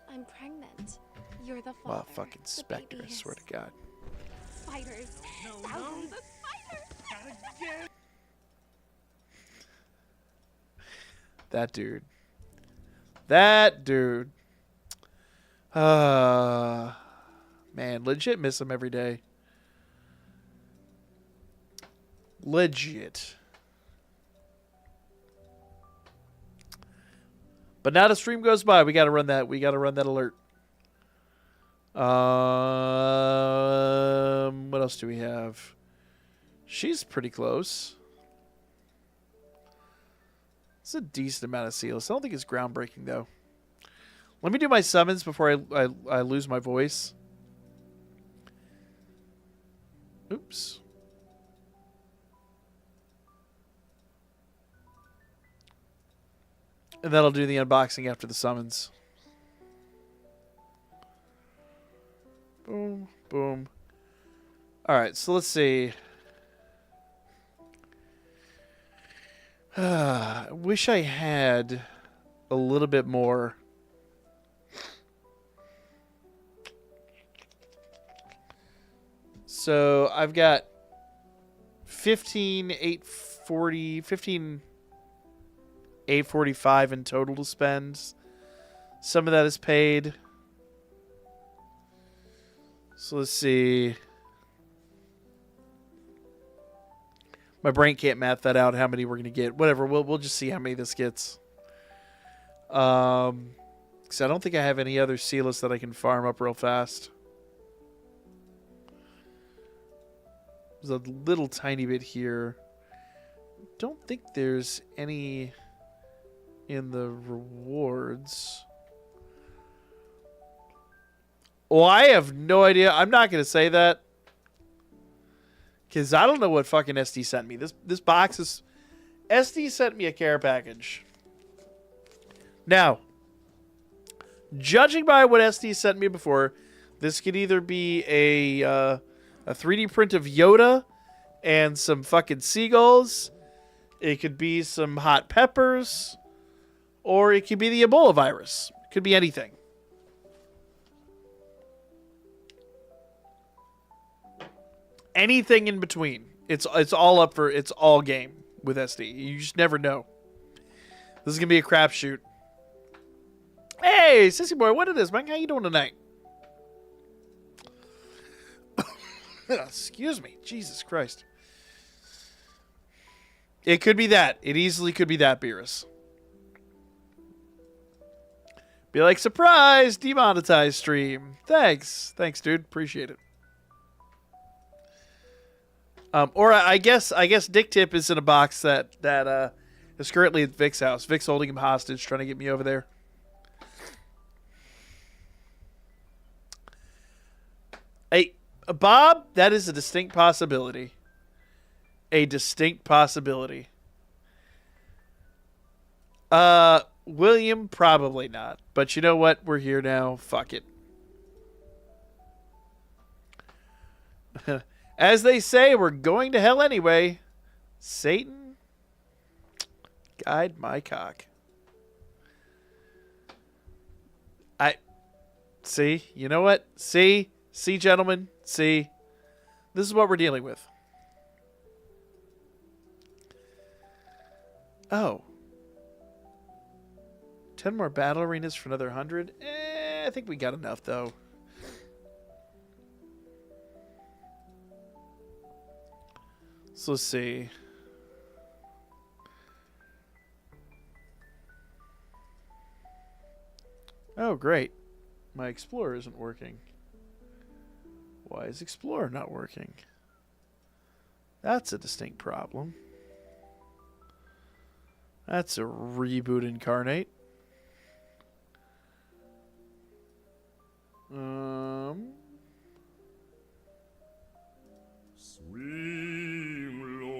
I'm pregnant. You're the father. Wow, fucking Spectre, I swear to God. Spiders. Thousands of spiders. That dude. That dude. Man, legit miss him every day. Legit. But now the stream goes by, we gotta run that. We gotta run that alert. What else do we have? She's pretty close. It's a decent amount of seals. I don't think it's groundbreaking though. Let me do my summons before I lose my voice. Oops. And then I'll do the unboxing after the summons. Boom, boom. Alright, so let's see. I wish I had a little bit more. So I've got 15,845 in total to spend. Some of that is paid. So let's see. My brain can't math that out. How many we're gonna get? Whatever. We'll just see how many this gets. Because I don't think I have any other Sealess that I can farm up real fast. There's a little tiny bit here. Don't think there's any in the rewards. Oh, I have no idea. I'm not going to say that. Because I don't know what fucking SD sent me. This box is... SD sent me a care package. Now, judging by what SD sent me before, this could either be a 3D print of Yoda and some fucking seagulls. It could be some hot peppers. Or it could be the Ebola virus. It could be anything. Anything in between. It's all up for... It's all game with SD. You just never know. This is going to be a crapshoot. Hey, Sissy Boy, what it is, man? How you doing tonight? Excuse me. Jesus Christ. It could be that. It easily could be that, Beerus. Be like, surprise, demonetized stream. Thanks. Thanks, dude. Appreciate it. Or I guess Dick Tip is in a box that is currently at Vic's house. Vic's holding him hostage, trying to get me over there. Hey, Bob, that is a distinct possibility. A distinct possibility. William, probably not. But you know what? We're here now. Fuck it. As they say, we're going to hell anyway. Satan, guide my cock. See, you know what? See, gentlemen, see. This is what we're dealing with. Oh. 10 more battle arenas for another 100? I think we got enough, though. So let's see. Oh, great. My Explorer isn't working. Why is Explorer not working? That's a distinct problem. That's a reboot incarnate. Swing low,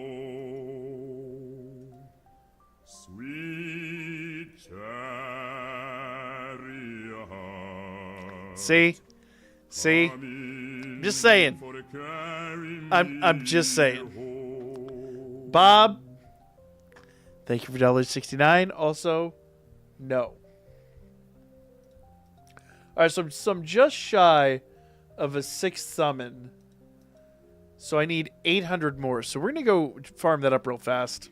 sweet chariot. See? I'm just saying. I'm just saying. Bob, thank you for $1.69. Also, no. Alright, so I'm just shy of a 6th summon. So I need 800 more. So we're going to go farm that up real fast.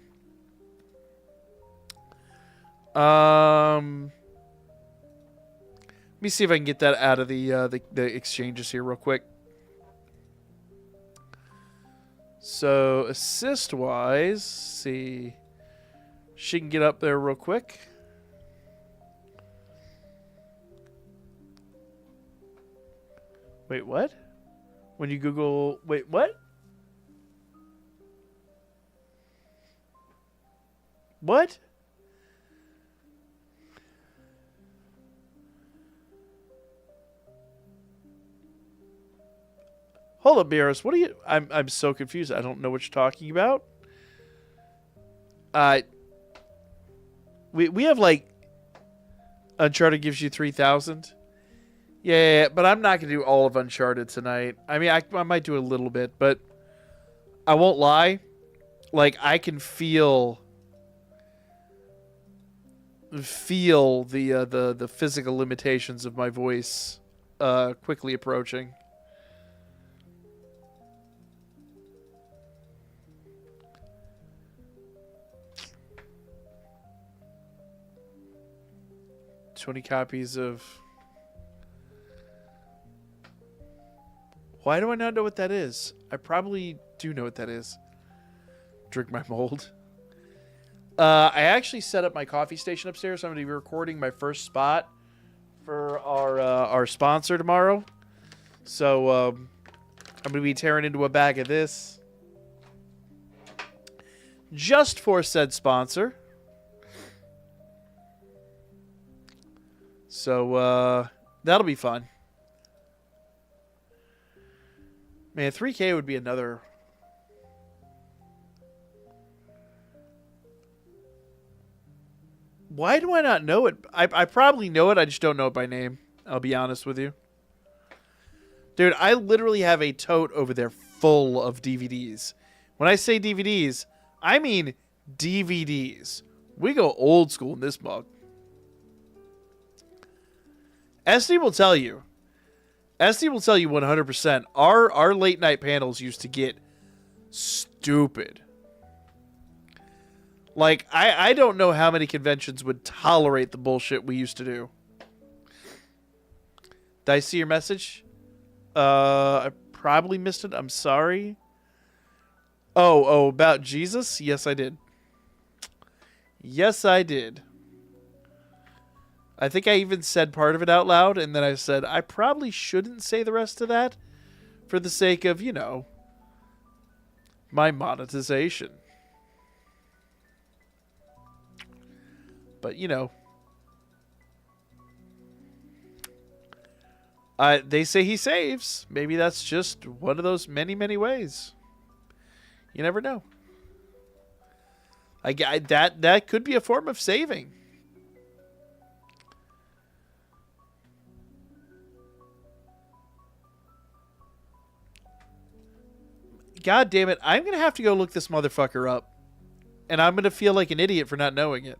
Let me see if I can get that out of the exchanges here real quick. So assist-wise, see. She can get up there real quick. Wait, what? When you Google... Wait, what? What? Hold up, Beerus. What are you... I'm so confused. I don't know what you're talking about. We have, like... Uncharted gives you 3,000. Yeah, but I'm not going to do all of Uncharted tonight. I mean, I might do a little bit, but I won't lie. Like, I can feel the physical limitations of my voice quickly approaching. $20 copies of... Why do I not know what that is? I probably do know what that is. Drink my mold. I actually set up my coffee station upstairs. So I'm going to be recording my first spot for our sponsor tomorrow. So I'm going to be tearing into a bag of this just for said sponsor. So that'll be fun. Man, 3K would be another. Why do I not know it? I probably know it. I just don't know it by name. I'll be honest with you. Dude, I literally have a tote over there full of DVDs. When I say DVDs, I mean DVDs. We go old school in this mug. SD will tell you. SD will tell you 100%. Our late night panels used to get stupid. Like, I don't know how many conventions would tolerate the bullshit we used to do. Did I see your message? I probably missed it. I'm sorry. Oh, about Jesus? Yes, I did. Yes, I did. I think I even said part of it out loud, and then I said, I probably shouldn't say the rest of that for the sake of, you know, my monetization. But, you know, they say he saves. Maybe that's just one of those many, many ways. You never know. That could be a form of saving. God damn it. I'm going to have to go look this motherfucker up. And I'm going to feel like an idiot for not knowing it.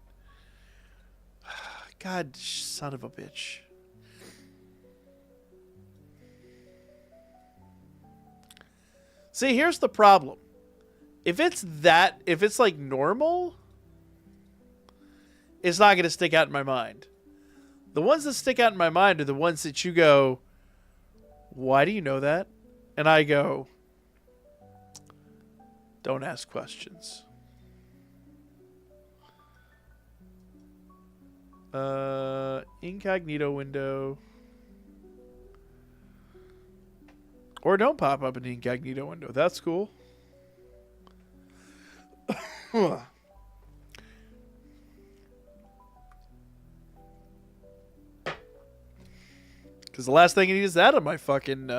God, son of a bitch. See, here's the problem. If it's like normal, it's not going to stick out in my mind. The ones that stick out in my mind are the ones that you go, why do you know that? And I go, don't ask questions. Incognito window. Or don't pop up an incognito window. That's cool. Because the last thing I need is that on my fucking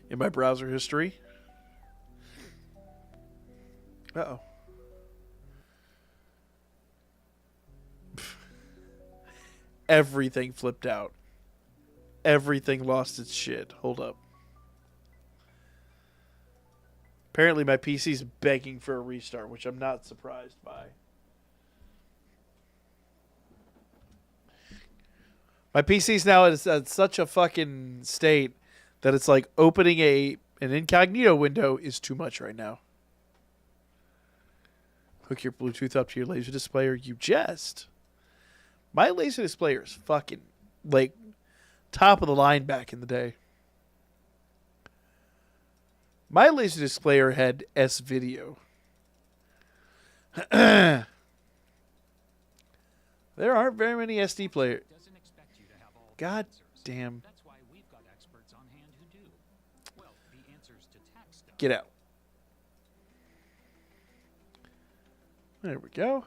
in my browser history. Uh-oh. Everything flipped out. Everything lost its shit. Hold up. Apparently my PC's begging for a restart, which I'm not surprised by. My PC's now at such a fucking state that it's like opening an incognito window is too much right now. Hook your Bluetooth up to your laser displayer. You jest. My laser displayer is fucking, like, top of the line back in the day. My laser displayer had S-Video. There aren't very many SD players. God damn. Get out. There we go.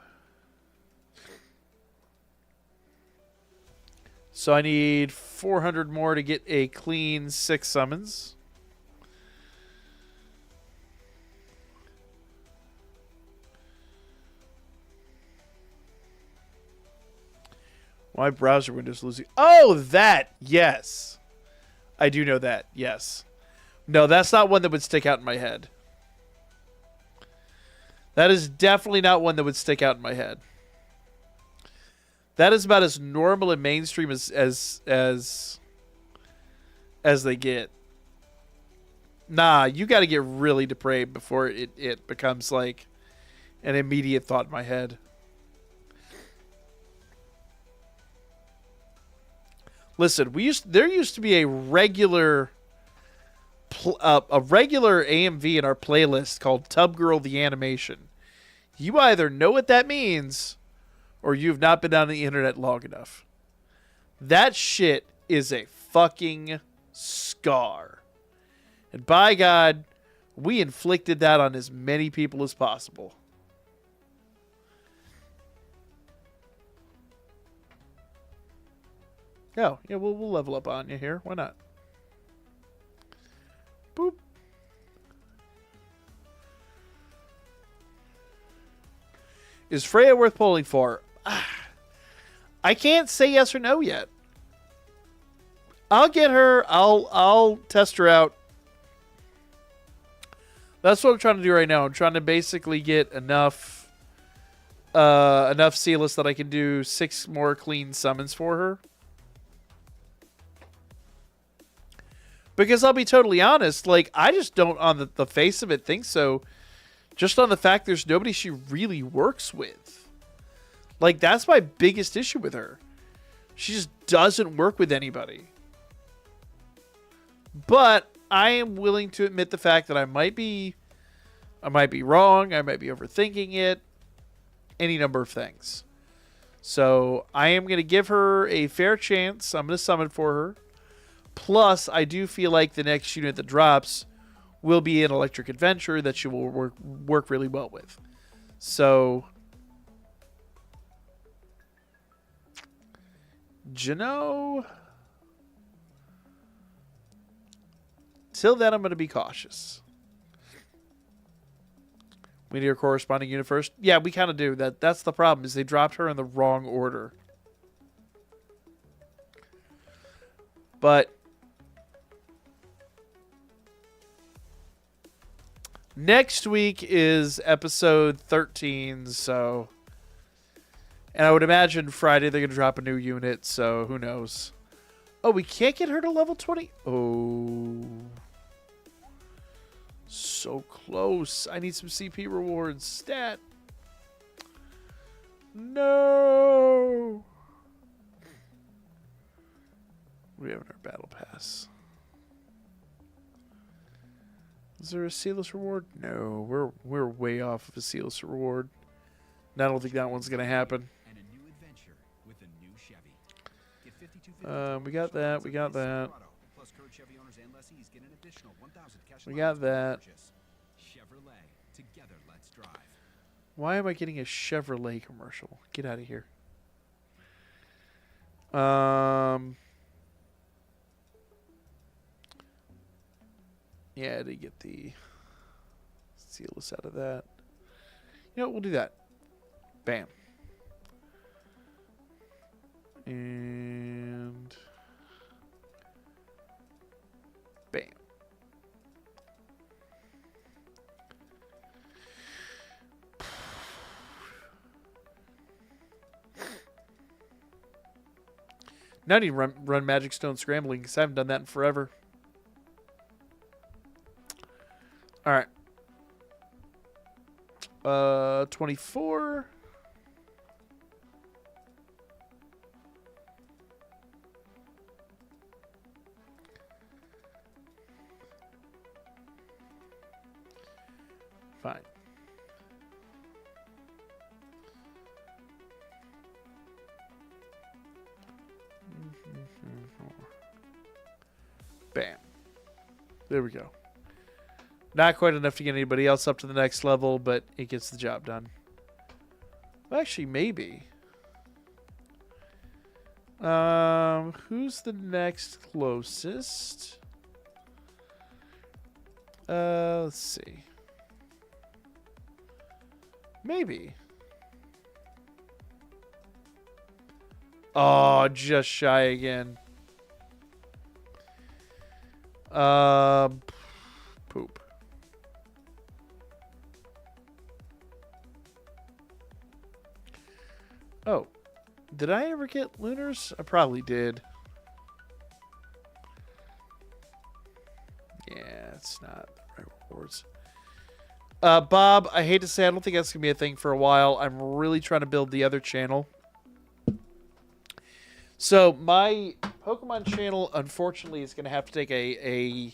So I need 400 more to get a clean 6 summons. My browser window's losing. Oh, that. Yes. I do know that. Yes. No, that's not one that would stick out in my head. That is definitely not one that would stick out in my head. That is about as normal and mainstream as they get. Nah, you got to get really depraved before it becomes like an immediate thought in my head. Listen, there used to be a regular AMV in our playlist called Tub Girl the Animation. You either know what that means or you've not been on the internet long enough. That shit is a fucking scar. And by God, we inflicted that on as many people as possible. Oh, yeah, we'll level up on you here. Why not? Boop. Is Freya worth pulling for? I can't say yes or no yet. I'll get her. I'll test her out. That's what I'm trying to do right now. I'm trying to basically get enough Sealess that I can do 6 more clean summons for her. Because I'll be totally honest, like, I just don't, on the face of it, think so. Just on the fact there's nobody she really works with. Like, that's my biggest issue with her. She just doesn't work with anybody. But I am willing to admit the fact that I might be wrong. I might be overthinking it. Any number of things. So I am going to give her a fair chance. I'm going to summon for her. Plus, I do feel like the next unit that drops will be an Electric Adventure that she will work really well with. So, Jano. Till then, I'm going to be cautious. We need her corresponding unit first. Yeah, we kind of do. That's the problem, is they dropped her in the wrong order. But next week is episode 13, so... And I would imagine Friday they're going to drop a new unit, so who knows. Oh, we can't get her to level 20? Oh. So close. I need some CP rewards. Stat. No. We have in our battle pass. Is there a Sealess reward? No, we're way off of a Sealess reward. And I don't think that one's gonna happen. And a new adventure with a new Chevy. Get 52 We got that. We got that. Plus current Chevy owners and lessees get an additional 1,000 cash. We got that. Chevrolet. Together, let's drive. Why am I getting a Chevrolet commercial? Get out of here. Yeah, I did get the Sealess out of that. You know what? We'll do that. Bam. And bam. Now I need to run Magic Stone Scrambling because I haven't done that in forever. All right. 24. Fine. Bam. There we go. Not quite enough to get anybody else up to the next level, but it gets the job done. Well, actually, maybe. Who's the next closest? Let's see. Maybe. Oh, just shy again. Poop. Oh, did I ever get Lunars? I probably did. Yeah, it's not the right rewards. Bob, I hate to say, I don't think that's going to be a thing for a while. I'm really trying to build the other channel. So my Pokemon channel, unfortunately, is going to have to take a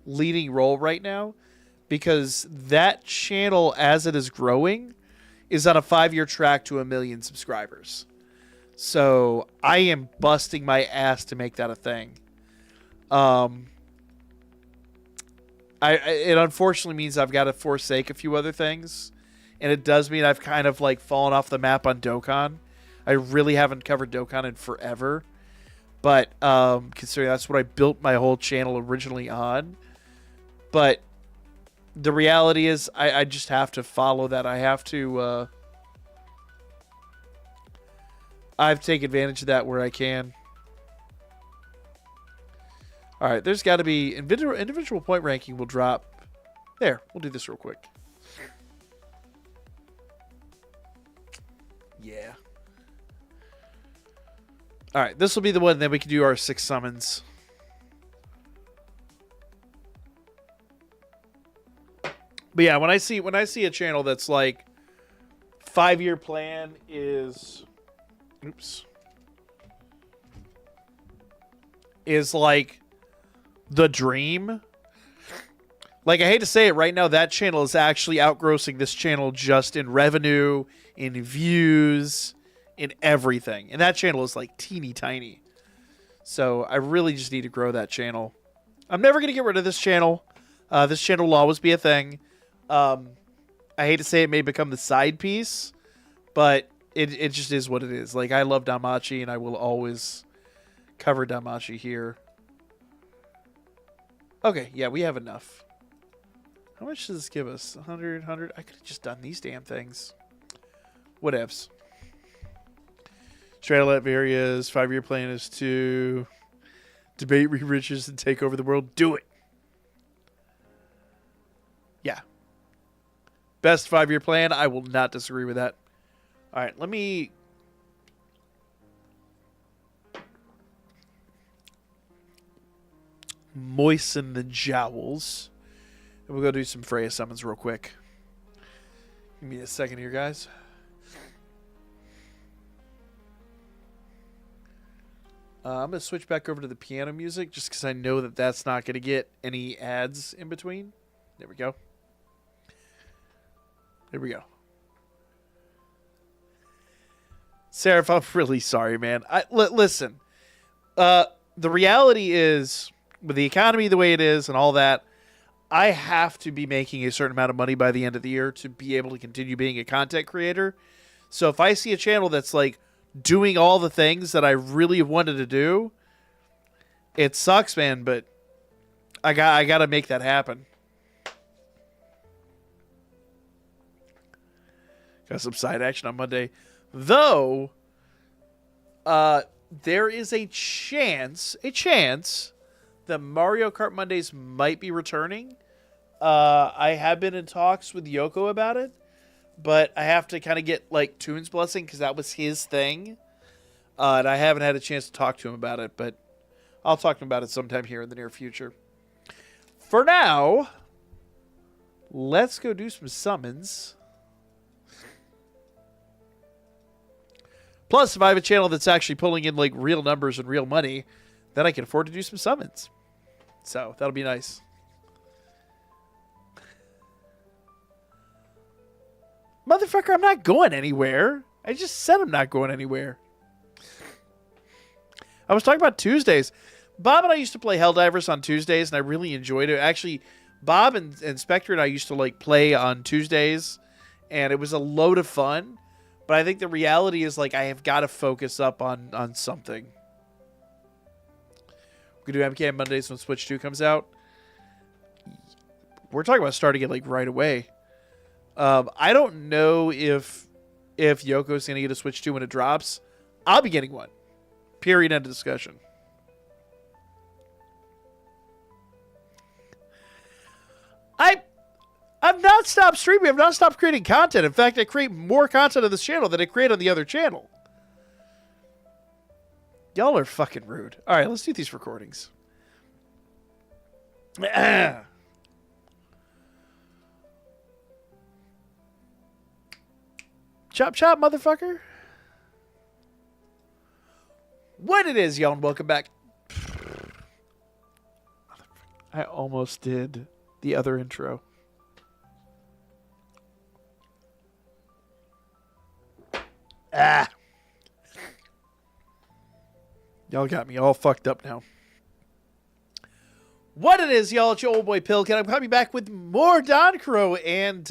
leading role right now because that channel, as it is growing, is on a 5-year track to 1 million subscribers. So I am busting my ass to make that a thing. It unfortunately means I've got to forsake a few other things, and it does mean I've kind of like fallen off the map on Dokkan. I really haven't covered Dokkan in forever, but considering that's what I built my whole channel originally on. But the reality is, I just have to follow that. I have to. I've taken advantage of that where I can. All right, there's got to be individual point ranking will drop. There, we'll do this real quick. Yeah. All right, this will be the one. Then we can do our 6 summons. But yeah, when I see a channel that's like 5-year plan is, is like the dream. Like, I hate to say it right now, that channel is actually outgrossing this channel just in revenue, in views, in everything. And that channel is like teeny tiny. So I really just need to grow that channel. I'm never going to get rid of this channel. This channel will always be a thing. I hate to say it may become the side piece, but it just is what it is. Like, I love danmachi, and I will always cover danmachi here. Okay, yeah, we have enough. How much does this give us? 100, 100? I could have just done these damn things. Whatevs. Straddle Varia's 5-year plan is to debate riches and take over the world. Do it. Yeah. Best 5-year plan. I will not disagree with that. All right, let me... moisten the jowls. And we'll go do some Freya summons real quick. Give me a second here, guys. I'm going to switch back over to the piano music just because I know that that's not going to get any ads in between. There we go. There we go. Seraph, I'm really sorry, man. Listen. The reality is, with the economy the way it is and all that, I have to be making a certain amount of money by the end of the year to be able to continue being a content creator. So if I see a channel that's like doing all the things that I really wanted to do, it sucks, man, but I got to make that happen. Got some side action on Monday. Though, there is a chance that Mario Kart Mondays might be returning. I have been in talks with Yoko about it, but I have to kind of get like Toon's blessing because that was his thing. And I haven't had a chance to talk to him about it, but I'll talk to him about it sometime here in the near future. For now, let's go do some summons. Plus, if I have a channel that's actually pulling in like real numbers and real money, then I can afford to do some summons. So that'll be nice. Motherfucker, I'm not going anywhere. I just said I'm not going anywhere. I was talking about Tuesdays. Bob and I used to play Helldivers on Tuesdays, and I really enjoyed it. Actually, Bob and Spectre and I used to like play on Tuesdays, and it was a load of fun. But I think the reality is like I have got to focus up on something. We can do MK Mondays when Switch 2 comes out. We're talking about starting it like right away. I don't know if Yoko's going to get a Switch 2 when it drops. I'll be getting one. Period. End of discussion. I've not stopped streaming. I've not stopped creating content. In fact, I create more content on this channel than I create on the other channel. Y'all are fucking rude. All right, let's do these recordings. Chop chop, motherfucker. What it is, y'all, and welcome back. I almost did the other intro. Ah. Y'all got me all fucked up now. What it is, y'all, it's your old boy Pilkin. I'm coming back with more DanChro, and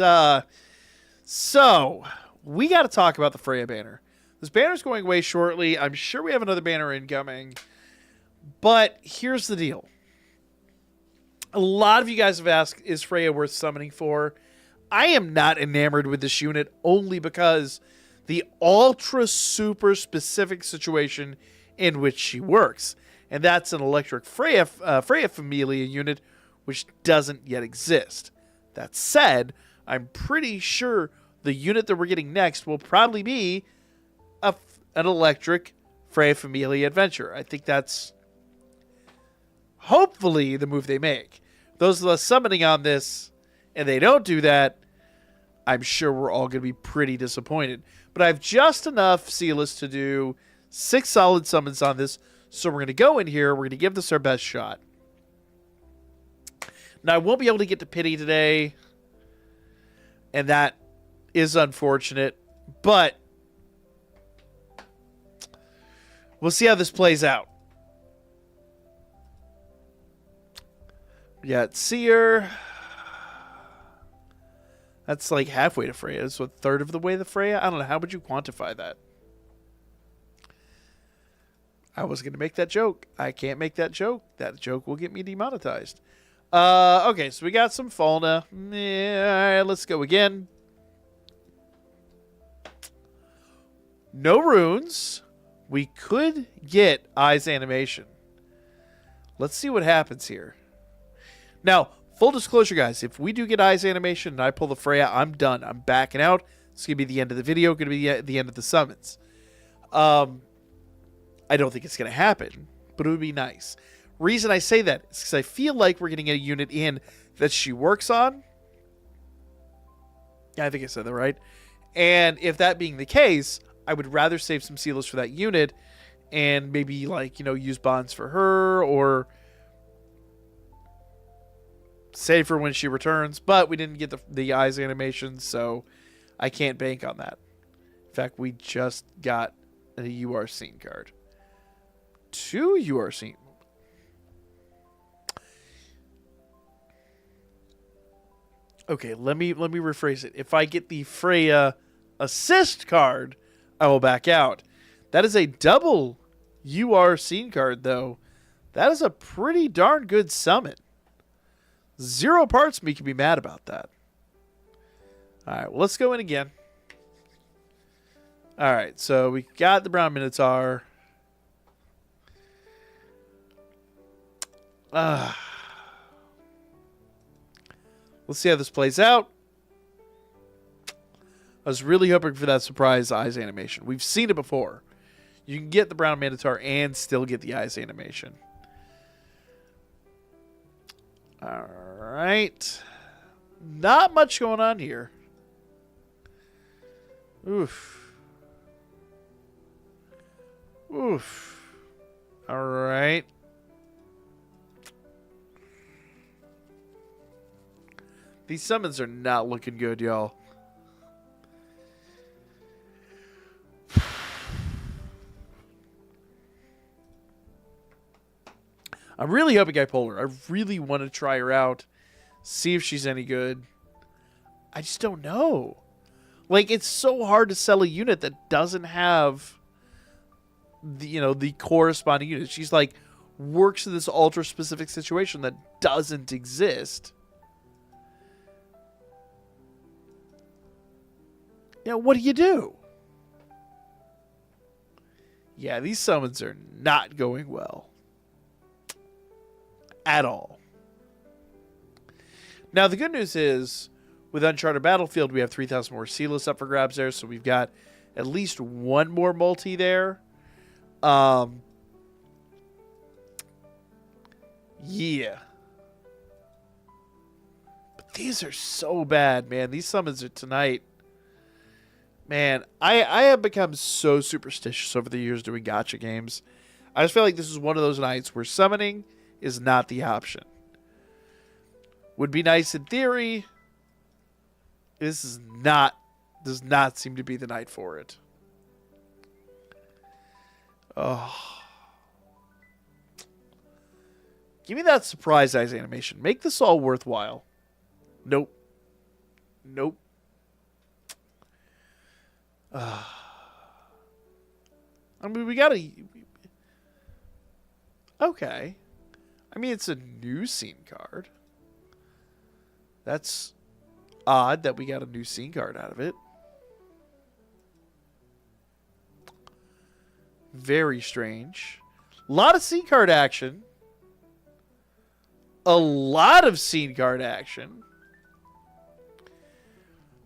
so we got to talk about the Freya banner. This banner's going away shortly. I'm sure we have another banner incoming, but here's the deal. A lot of you guys have asked, is Freya worth summoning for? I am not enamored with this unit only because the ultra super specific situation in which she works. And that's an electric Freya Familia unit, which doesn't yet exist. That said, I'm pretty sure the unit that we're getting next will probably be an electric Freya Familia adventure. I think that's hopefully the move they make. Those of us summoning on this, and they don't do that, I'm sure we're all going to be pretty disappointed. But I have just enough Sealess to do 6 solid summons on this. So we're going to go in here. We're going to give this our best shot. Now, I won't be able to get to Pity today. And that is unfortunate. But we'll see how this plays out. We got Seer. That's like halfway to Freya. So a third of the way to Freya? I don't know. How would you quantify that? I was going to make that joke. I can't make that joke. That joke will get me demonetized. Okay, so we got some Falna. Yeah, all right, let's go again. No runes. We could get Eyes animation. Let's see what happens here. Now, full disclosure, guys. If we do get Eyes animation and I pull the Freya, I'm done. I'm backing out. It's going to be the end of the video. Going to be the end of the summons. I don't think it's going to happen, but it would be nice. Reason I say that is because I feel like we're getting a unit in that she works on. Yeah, I think I said that right. And if that being the case, I would rather save some Sealess for that unit and maybe, like, you know, use bonds for her or save her when she returns. But we didn't get the Eyes animation, so I can't bank on that. In fact, we just got a You Are Seen card. 2 You Are Seen. Okay, let me rephrase it. If I get the Freya assist card, I will back out. That is a double You Are Seen card, though. That is a pretty darn good summon. 0 parts me can be mad about that. Alright, well, let's go in again. Alright, so we got the Brown Minotaur. Let's see how this plays out. I was really hoping for that surprise Eyes animation. We've seen it before. You can get the Brown Minotaur and still get the Eyes animation. Alright. Not much going on here. Oof. Oof. Alright. These summons are not looking good, y'all. I'm really hoping I pull her. I really want to try her out. See if she's any good. I just don't know. Like, it's so hard to sell a unit that doesn't have the, you know, the corresponding unit. She's like, works in this ultra specific situation that doesn't exist. Now, what do? Yeah, these summons are not going well. At all. Now, the good news is, with Uncharted Battlefield, we have 3,000 more Sealess up for grabs there, so we've got at least one more multi there. Yeah. But these are so bad, man. These summons are tonight. Man, I have become so superstitious over the years doing gacha games. I just feel like this is one of those nights where summoning is not the option. Would be nice in theory. This is not, does not seem to be the night for it. Oh. Give me that surprise eyes animation. Make this all worthwhile. Nope. Nope. I mean, we gotta... Okay. I mean, it's a new scene card. That's odd that we got a new scene card out of it. Very strange. A lot of scene card action. A lot of scene card action.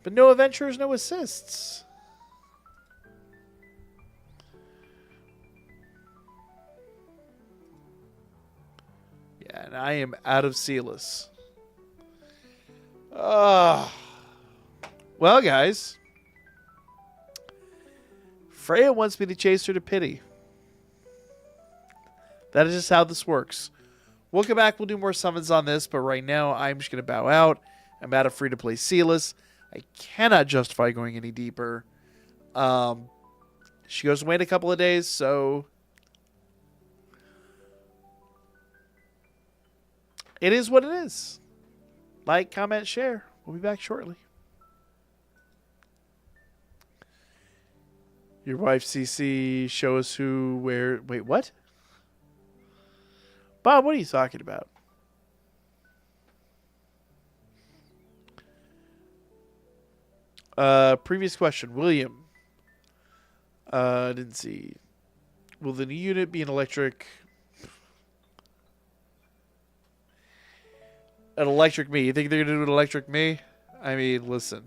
But no adventures, no assists. Yeah, and I am out of Sealess. Well, guys. Freya wants me to chase her to pity. That is just how this works. We'll come back. We'll do more summons on this. But right now, I'm just going to bow out. I'm out of free-to-play Sealess. I cannot justify going any deeper. She goes away in a couple of days, so... It is what it is. Like, comment, share. We'll be back shortly. Your wife, CC, show us who, where... Wait, what? Bob, what are you talking about? Previous question. William. Didn't see. Will the new unit be an electric... An electric me. You think they're going to do an electric me? I mean, listen.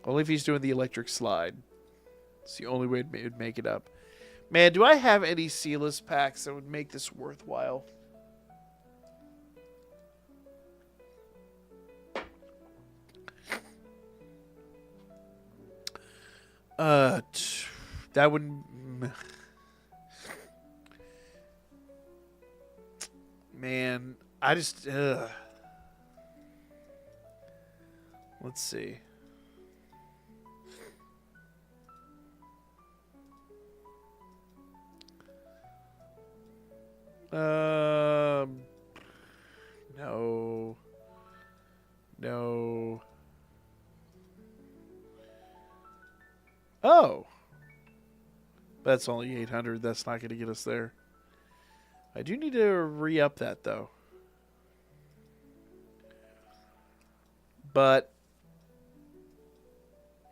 Only if he's doing the electric slide. It's the only way it would make it up. Man, do I have any Sealess packs that would make this worthwhile? That would... Man... I just, let's see. No. No. Oh. That's only 800. That's not going to get us there. I do need to re-up that, though. But,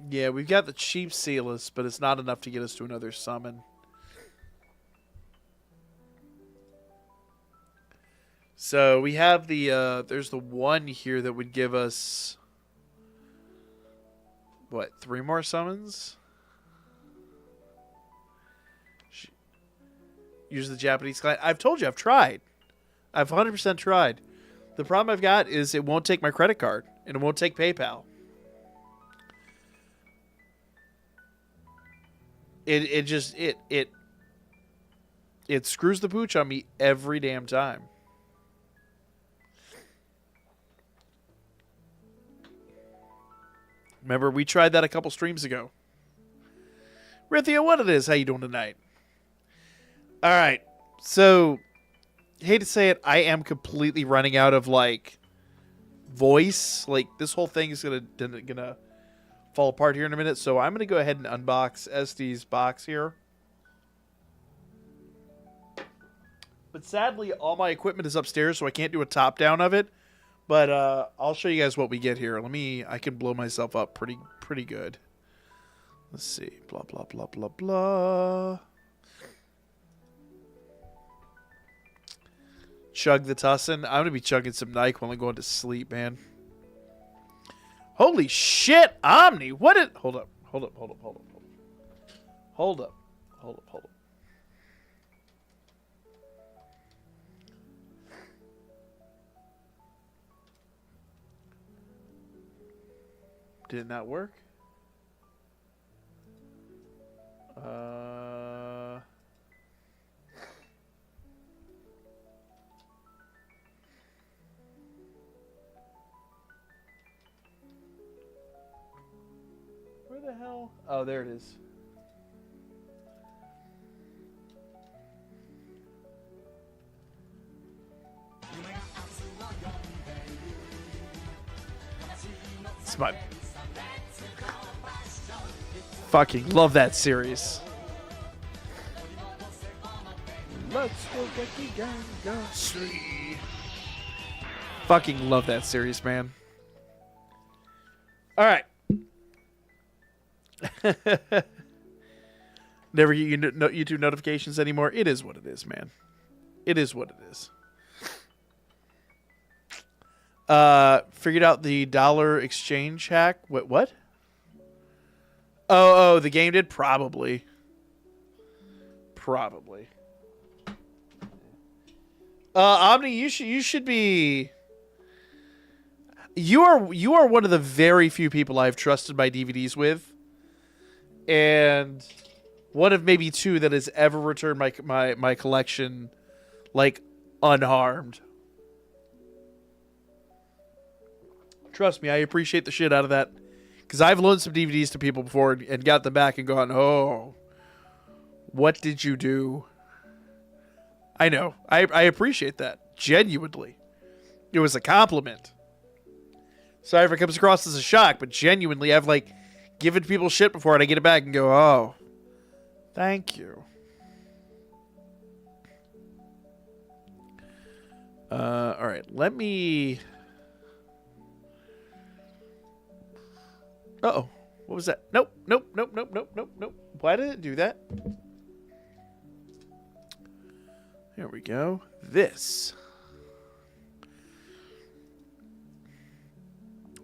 yeah, we've got the cheap Sealess, but it's not enough to get us to another summon. So we have the, there's the one here that would give us, what, 3 more summons? Use the Japanese client. I've told you, I've tried. I've 100% tried. The problem I've got is it won't take my credit card. And it won't take PayPal. It screws the pooch on me every damn time. Remember, we tried that a couple streams ago. Rithia, what it is? How you doing tonight? All right. So, hate to say it, I am completely running out of, like... voice. Like, this whole thing is gonna fall apart here in a minute, so I'm gonna go ahead and unbox SD's box here. But sadly, all my equipment is upstairs, so I can't do a top down of it. But I'll show you guys what we get here. I can blow myself up pretty good. Let's see. Blah blah blah blah blah. Chug the Tussin. I'm going to be chugging some Nike while I'm going to sleep, man. Holy shit, Omni. What is... Hold up. Did it not work? hell? Oh, there it is. It's my fucking love that series. Let's go get the gang, see. Fucking love that series, man. All right. Never get YouTube notifications anymore. It is what it is, man. It is what it is. Figured out the dollar exchange hack. What? Oh, the game did? Probably. Omni, you should be. You are one of the very few people I've trusted my DVDs with, and one of maybe two that has ever returned my collection like unharmed. Trust me, I appreciate the shit out of that, because I've loaned some DVDs to people before and got them back and gone, oh, what did you do? I know. I appreciate that. Genuinely. It was a compliment. Sorry if it comes across as a shock, but genuinely, I've, like, given people shit before and I get it back and go, oh, thank you. All right, let me... Uh-oh. What was that? Nope. Why did it do that? There we go. This.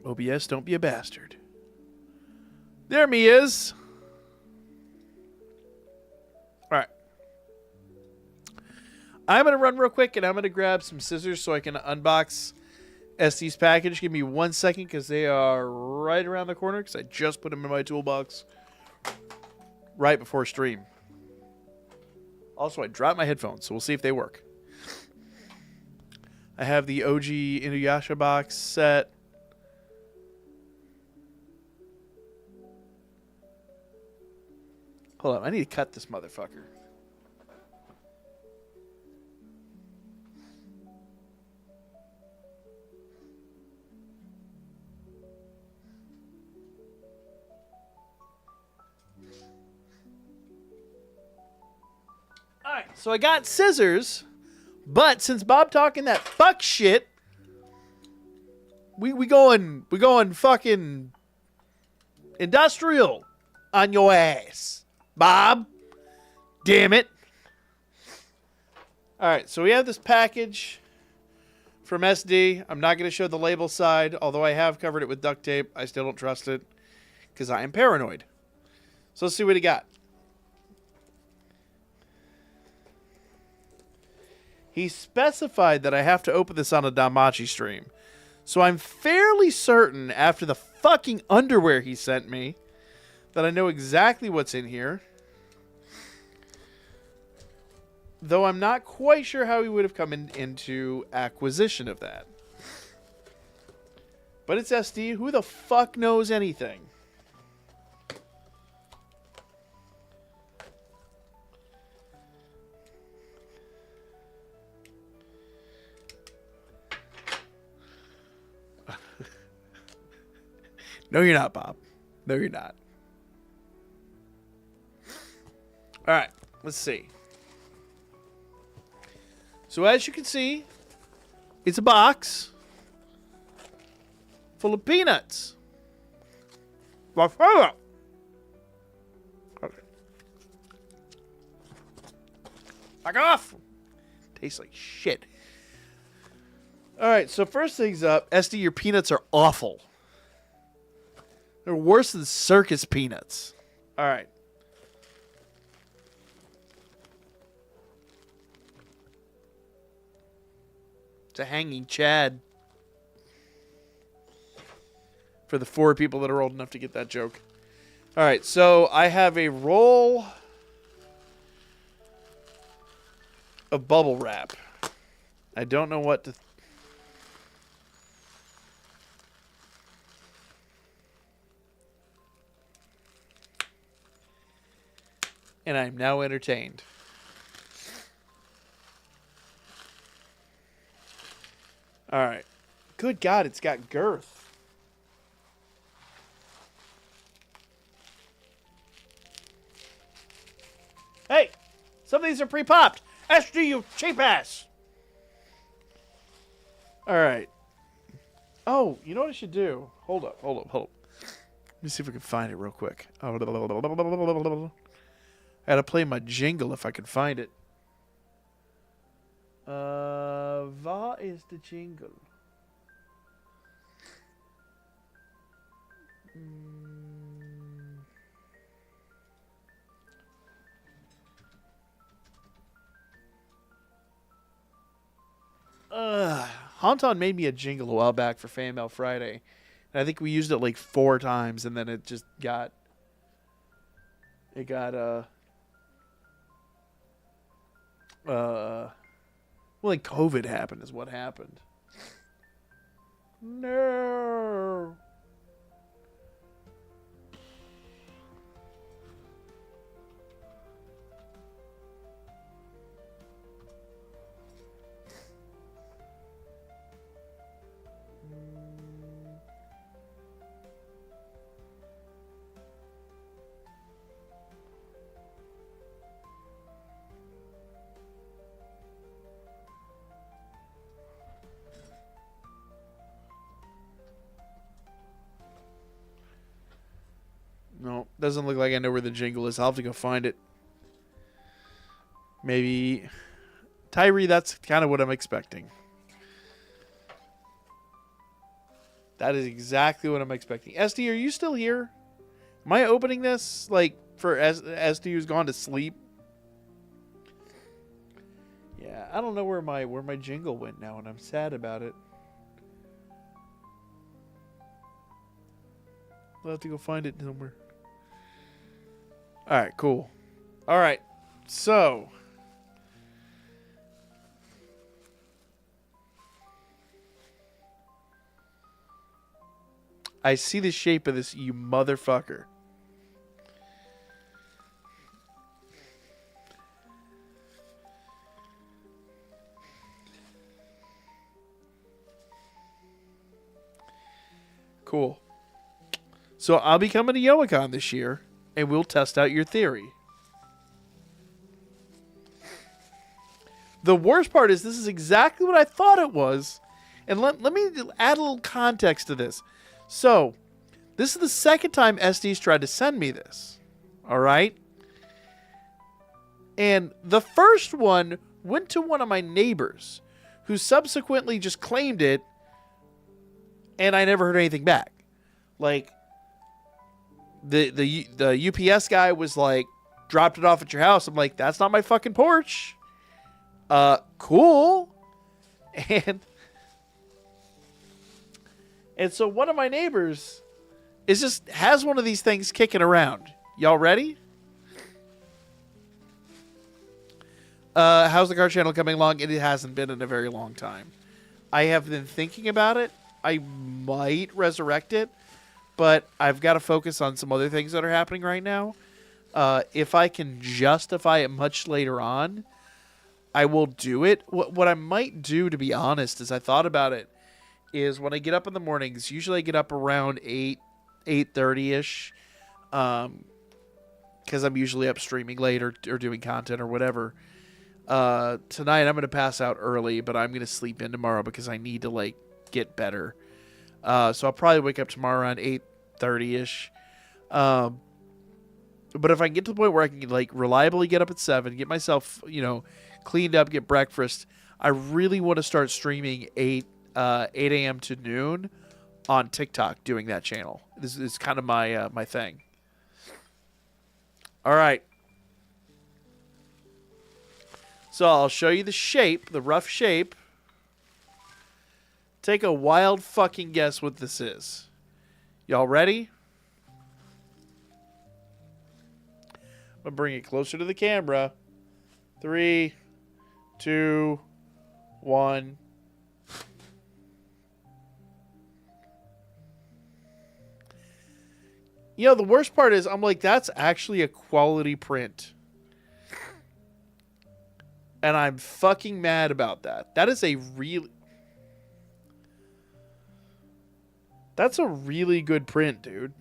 OBS, don't be a bastard. There me is. All right. I'm going to run real quick, and I'm going to grab some scissors so I can unbox SD's package. Give me 1 second, because they are right around the corner, because I just put them in my toolbox right before stream. Also, I dropped my headphones, so we'll see if they work. I have the OG Inuyasha box set. Hold on, I need to cut this motherfucker. Alright, so I got scissors, but since Bob talking that fuck shit, we going fucking industrial on your ass, Bob. Damn it. Alright, so we have this package from SD. I'm not going to show the label side, although I have covered it with duct tape. I still don't trust it, because I am paranoid. So let's see what he got. He specified that I have to open this on a Danmachi stream. So I'm fairly certain, after the fucking underwear he sent me, that I know exactly what's in here. Though I'm not quite sure how he would have come into acquisition of that. But it's SD. Who the fuck knows anything? No, you're not, Bob. No, you're not. All right, let's see. So as you can see, it's a box full of peanuts. Okay. Back off. Tastes like shit. All right, so first things up, SD, your peanuts are awful. They're worse than circus peanuts. All right. It's a hanging Chad. For the 4 people that are old enough to get that joke. All right, so I have a roll of bubble wrap. I don't know what to... And I'm now entertained. All right. Good God, it's got girth. Hey, some of these are pre-popped. SD, you cheap ass. All right. Oh, you know what I should do? Hold up. Let me see if I can find it real quick. I gotta play my jingle if I can find it. What is the jingle? Honton made me a jingle a while back for Fan Mail Friday. And I think we used it like 4 times, and then it just got... well, like COVID happened is what happened. No. No, doesn't look like I know where the jingle is. I'll have to go find it. Maybe... Tyree, that's kind of what I'm expecting. That is exactly what I'm expecting. SD, are you still here? Am I opening this, like, for SD who's gone to sleep? Yeah, I don't know where my jingle went now, and I'm sad about it. I'll have to go find it somewhere. All right, cool. All right, so... I see the shape of this, you motherfucker. Cool. So I'll be coming to Yoicon this year, and we'll test out your theory. The worst part is this is exactly what I thought it was. And let me add a little context to this. So, this is the second time SD's tried to send me this. All right? And the first one went to one of my neighbors, who subsequently just claimed it, and I never heard anything back. Like, the UPS guy was like, dropped it off at your house. I'm like, that's not my fucking porch. Cool. And so one of my neighbors has one of these things kicking around. Y'all ready? How's the car channel coming along? It hasn't been in a very long time. I have been thinking about it. I might resurrect it, but I've got to focus on some other things that are happening right now. If I can justify it much later on, I will do it. What I might do, to be honest, is I thought about it, is when I get up in the mornings, usually I get up around 8:30ish, because I'm usually up streaming late or doing content or whatever. Tonight I'm going to pass out early, but I'm going to sleep in tomorrow because I need to, like, get better. So I'll probably wake up tomorrow around 8:30ish. But if I can get to the point where I can, like, reliably get up at 7, get myself, cleaned up, get breakfast, I really want to start streaming 8 a.m. to noon on TikTok, doing that channel. This is kind of my thing. All right. So I'll show you the shape, the rough shape. Take a wild fucking guess what this is. Y'all ready? I'm going to bring it closer to the camera. 3, 2, 1. The worst part is I'm like, that's actually a quality print. And I'm fucking mad about that. That's a really good print, dude.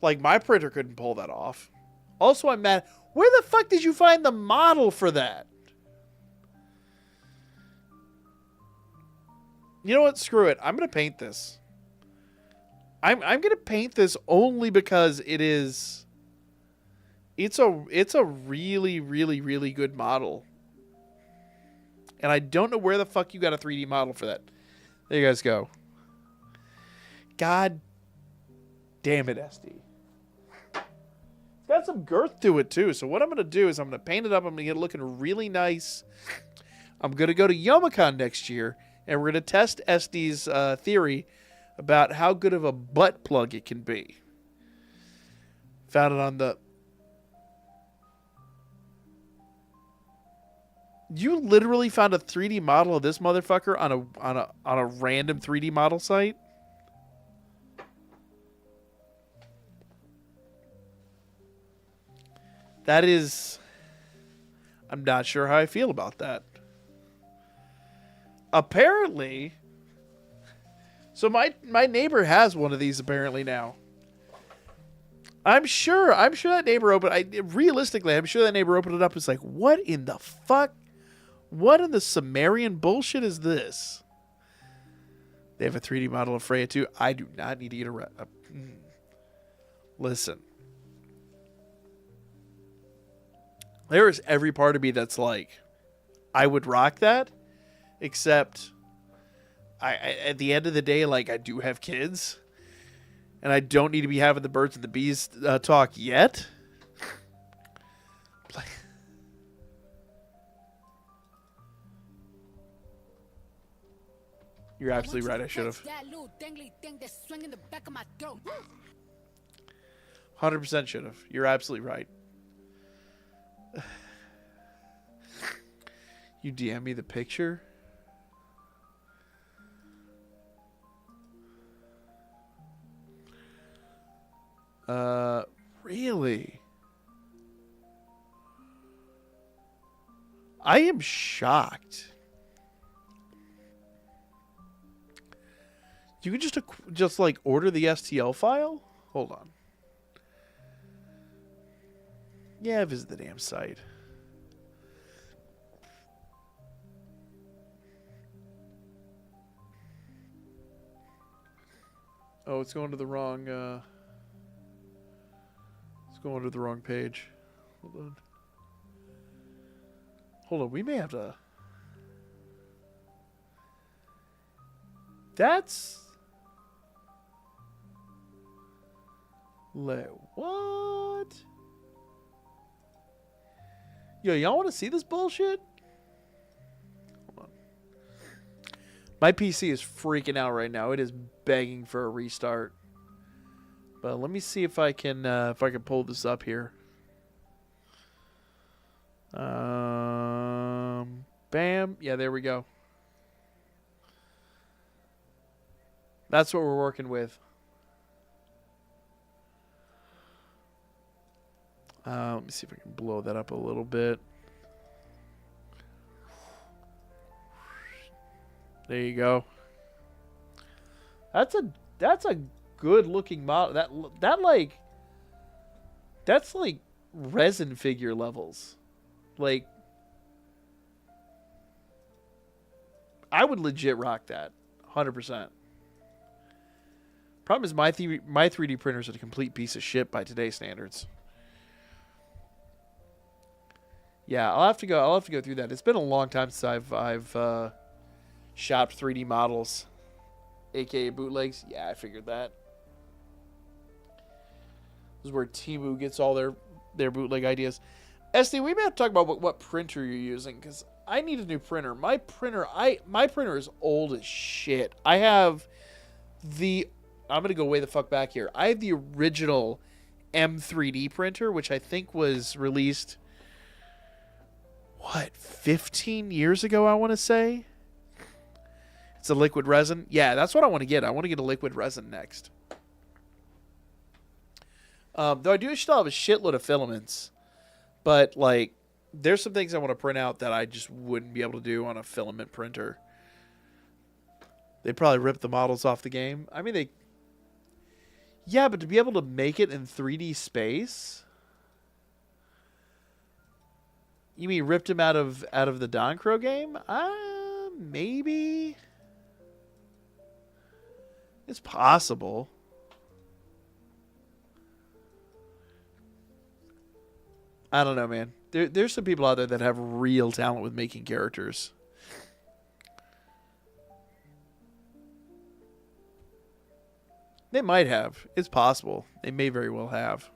Like, my printer couldn't pull that off. Also, I'm mad. Where the fuck did you find the model for that? You know what? Screw it. I'm going to paint this. I'm going to paint this only because it's a really, really, really good model. And I don't know where the fuck you got a 3D model for that. There you guys go. God damn it, SD. It's got some girth to it, too. So what I'm going to do is I'm going to paint it up. I'm going to get it looking really nice. I'm going to go to Youmacon next year, and we're going to test SD's theory about how good of a butt plug it can be. Found it on the... You literally found a 3D model of this motherfucker on a random 3D model site? That is... I'm not sure how I feel about that. Apparently... So my neighbor has one of these apparently now. I'm sure that neighbor realistically, I'm sure that neighbor opened it up and was like, what in the fuck? What in the Sumerian bullshit is this? They have a 3D model of Freya too. I do not need to get Listen. There is every part of me that's like, I would rock that, except at the end of the day, like, I do have kids, and I don't need to be having the birds and the bees talk yet. You're absolutely right. I should have. 100% should have. You're absolutely right. You DM me the picture? Really? I am shocked. You can just like order the STL file? Hold on. Yeah, visit the damn site. Oh, it's going to the wrong it's going to the wrong page. Hold on, we may have to... That's... What? Yo, y'all want to see this bullshit? Hold on. My PC is freaking out right now. It is begging for a restart. But let me see if I can pull this up here. Bam. Yeah, there we go. That's what we're working with. Let me see if I can blow that up a little bit. There you go. That's a good looking model. That's like resin figure levels. Like, I would legit rock that 100%. Problem is my 3D printers are a complete piece of shit by today's standards. Yeah, I'll have to go through that. It's been a long time since I've shopped 3D models, aka bootlegs. Yeah, I figured that. This is where Temu gets all their bootleg ideas. SD, we may have to talk about what printer you're using, because I need a new printer. My printer is old as shit. I have I'm gonna go way the fuck back here. I have the original M3D printer, which I think was released 15 years ago, I want to say. It's a liquid resin. Yeah, that's what I want to get. I want to get a liquid resin next. Though I do still have a shitload of filaments. But, like, there's some things I want to print out that I just wouldn't be able to do on a filament printer. They'd probably rip the models off the game. I mean, yeah, but to be able to make it in 3D space, you mean ripped them out of the DanChro game? Maybe. It's possible. I don't know, man. There's some people out there that have real talent with making characters. They might have. It's possible. They may very well have.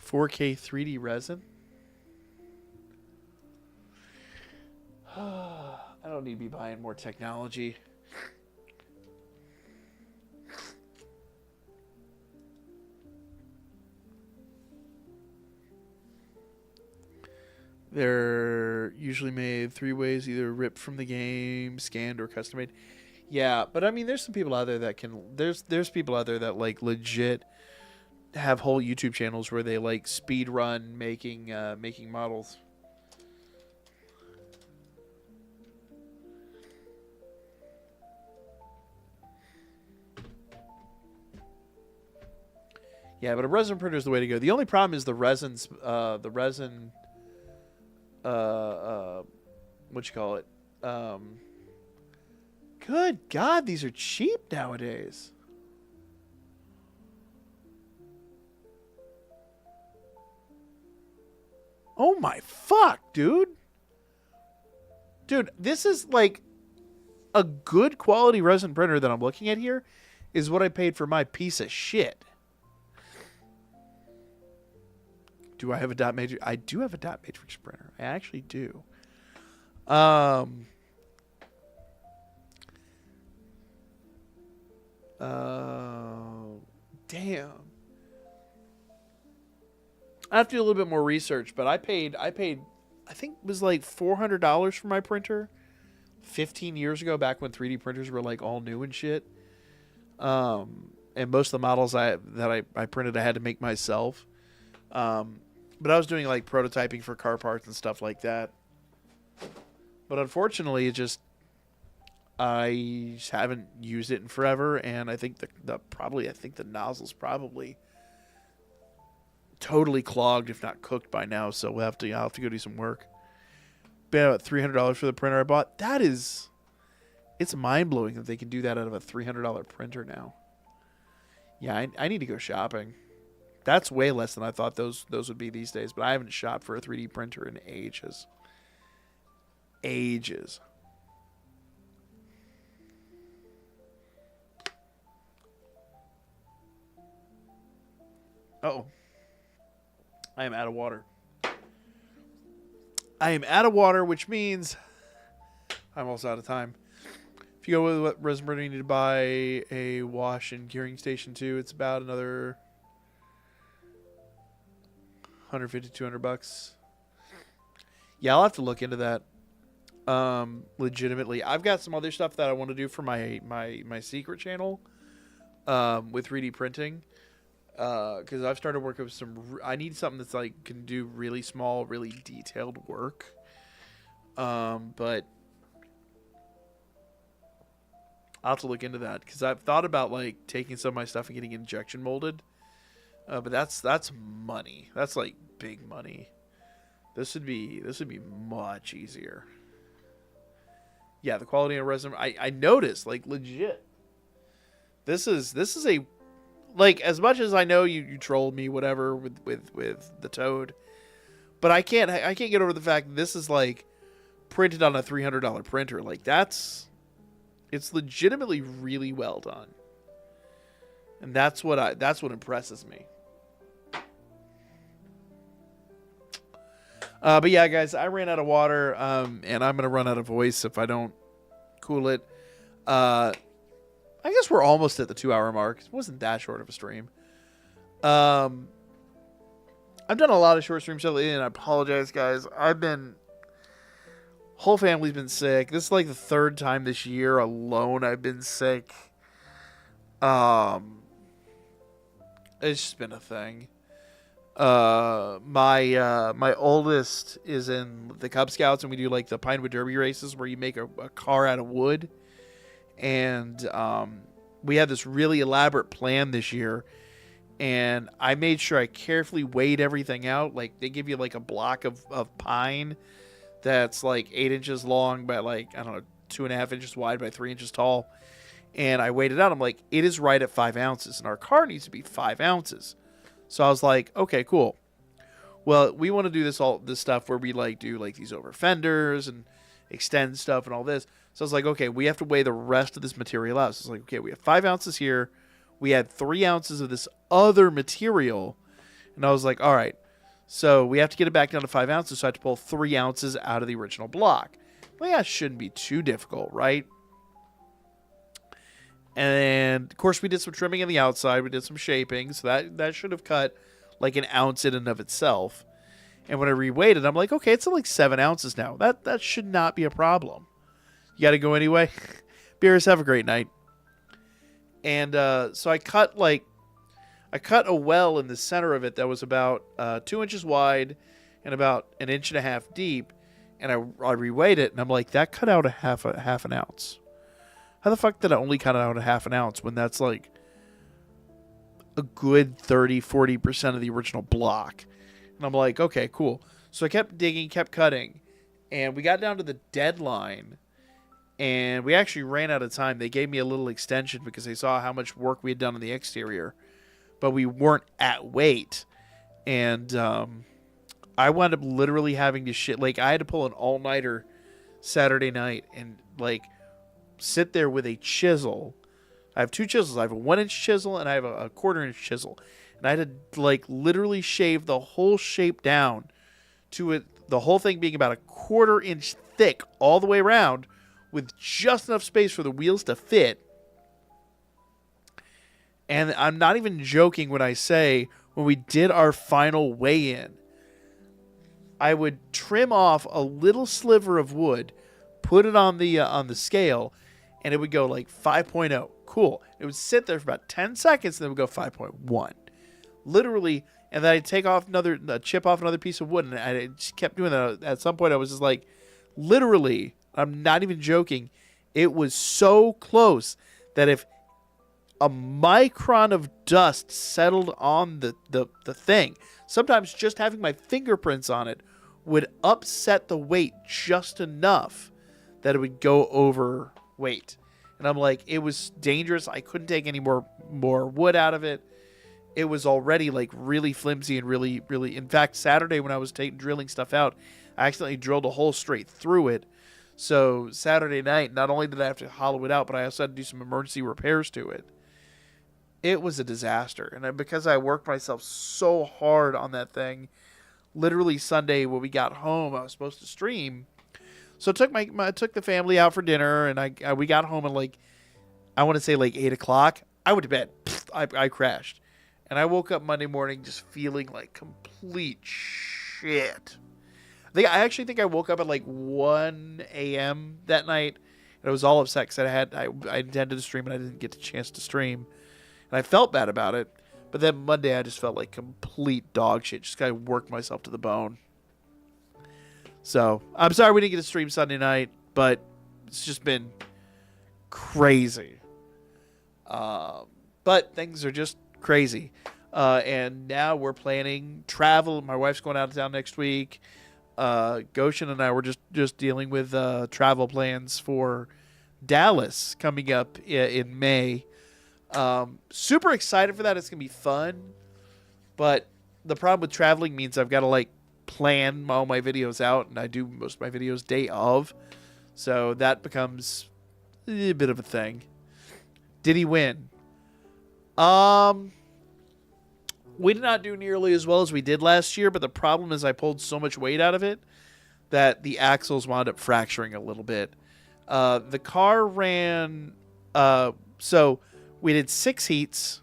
4K 3D resin? I don't need to be buying more technology. They're usually made 3 ways, either ripped from the game, scanned, or custom made. Yeah, but I mean, there's some people out there that can. There's people out there that like legit have whole YouTube channels where they like speed run making models. Yeah, but a resin printer is the way to go. The only problem is the resin. What you call it? Good God, these are cheap nowadays. Oh my fuck, dude. Dude, this is like a good quality resin printer that I'm looking at here is what I paid for my piece of shit. Do I have a dot matrix? I do have a dot matrix printer. I actually do. Damn. I have to do a little bit more research, but I paid I think it was like $400 for my printer 15 years ago, back when 3D printers were like all new and shit. And most of the models that I printed I had to make myself. But I was doing like prototyping for car parts and stuff like that. But unfortunately, I just haven't used it in forever, and I think the nozzle's probably totally clogged, if not cooked by now. So I'll have to go do some work. Paid about $300 for the printer I bought. It's mind blowing that they can do that out of a $300 printer now. Yeah, I need to go shopping. That's way less than I thought those would be these days. But I haven't shopped for a 3D printer in ages. Uh-oh. I am out of water. Which means I'm also out of time. If you go with resin printer, you need to buy a wash and curing station too. It's about another $150, $200. Yeah, I'll have to look into that. Legitimately, I've got some other stuff that I want to do for my secret channel with 3D printing. Because I've started working with I need something that's like can do really small, really detailed work. But I'll have to look into that because I've thought about like taking some of my stuff and getting injection molded. But that's money. That's like big money. This would be much easier. Yeah, the quality of resin. I noticed, like, legit. This is a, like, as much as I know you trolled me, whatever, with the Toad, but I can't get over the fact that this is like printed on a $300 printer. Like, it's legitimately really well done, and that's what impresses me. But yeah, guys, I ran out of water, and I'm gonna run out of voice if I don't cool it. I guess we're almost at the 2-hour mark. It wasn't that short of a stream. I've done a lot of short streams lately, and I apologize, guys. Whole family's been sick. This is like the 3rd time this year alone I've been sick. It's just been a thing. My oldest is in the Cub Scouts, and we do like the Pinewood Derby races where you make a car out of wood. And we had this really elaborate plan this year, and I made sure I carefully weighed everything out. Like, they give you like a block of pine that's like 8 inches long by like, I don't know, 2.5 inches wide by 3 inches tall. And I weighed it out. I'm like, it is right at 5 ounces, and our car needs to be 5 ounces. So I was like, okay, cool. Well, we want to do this stuff where we like do like these over fenders and extend stuff and all this. So I was like, okay, we have to weigh the rest of this material out. So I was like, okay, we have 5 ounces here. We had 3 ounces of this other material. And I was like, all right, so we have to get it back down to 5 ounces. So I have to pull 3 ounces out of the original block. Well, yeah, it shouldn't be too difficult, right? And, of course, we did some trimming on the outside. We did some shaping. So that should have cut like an ounce in and of itself. And when I reweighed it, I'm like, okay, it's like 7 ounces now. That should not be a problem. You got to go anyway. Beers, have a great night. And so I cut a well in the center of it that was about 2 inches wide and about 1.5 inches deep. And I reweighed it, and I'm like, that cut out a half an ounce. How the fuck did I only cut out a half an ounce when that's like a good 30-40% of the original block? And I'm like, okay, cool. So I kept digging, kept cutting, and we got down to the deadline, and we actually ran out of time. They gave me a little extension because they saw how much work we had done on the exterior, but we weren't at weight. And I wound up literally having to like, I had to pull an all-nighter Saturday night and like sit there with a chisel. I have 2 chisels. I have a 1-inch chisel and I have a 1/4-inch chisel. And I had to like literally shave the whole shape down to it, the whole thing being about a 1/4 inch thick all the way around with just enough space for the wheels to fit. And I'm not even joking when I say when we did our final weigh-in, I would trim off a little sliver of wood, put it on the scale, and it would go like 5.0. Cool. It would sit there for about 10 seconds, and then it would go 5.1. Literally, and then I'd chip off another piece of wood, and I just kept doing that. At some point, I was just like, literally, I'm not even joking, it was so close that if a micron of dust settled on the thing, sometimes just having my fingerprints on it would upset the weight just enough that it would go over weight. And I'm like, it was dangerous. I couldn't take any more wood out of it. It was already like really flimsy and really, really. In fact, Saturday when I was drilling stuff out, I accidentally drilled a hole straight through it. So Saturday night, not only did I have to hollow it out, but I also had to do some emergency repairs to it. It was a disaster. And because I worked myself so hard on that thing, literally Sunday when we got home, I was supposed to stream. So I took the family out for dinner, and we got home at like, I want to say like 8 o'clock. I went to bed. I crashed. And I woke up Monday morning just feeling like complete shit. I actually think I woke up at like 1 a.m. that night, and I was all upset because I intended to stream and I didn't get the chance to stream. And I felt bad about it. But then Monday I just felt like complete dog shit. Just kind of worked myself to the bone. So I'm sorry we didn't get to stream Sunday night, but it's just been crazy. But things are just crazy. And now we're planning travel. My wife's going out of town next week. Goshen and I were just dealing with travel plans for Dallas coming up in May. Super excited for that. It's gonna be fun, but the problem with traveling means I've got to like plan all my videos out, and I do most of my videos day of, so that becomes a bit of a thing. Did he win? We did not do nearly as well as we did last year, but the problem is I pulled so much weight out of it that the axles wound up fracturing a little bit. The car ran, so we did 6 heats.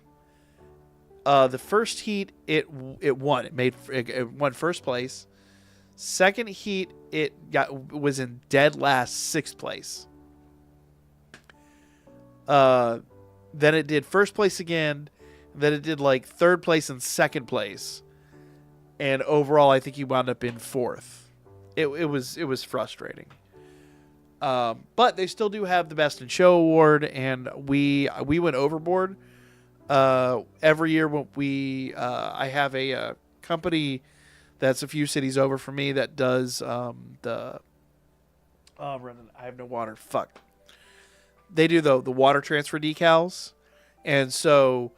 The first heat, it won. It won first place. Second heat, was in dead last 6th place. Then it did first place again. Then it did like 3rd place and 2nd place. and overall, I think he wound up in 4th. It was frustrating. But they still do have the Best in Show award, and we went overboard. Every year when I have a company that's a few cities over from me that does I have no water. Fuck. They do the water transfer decals, and so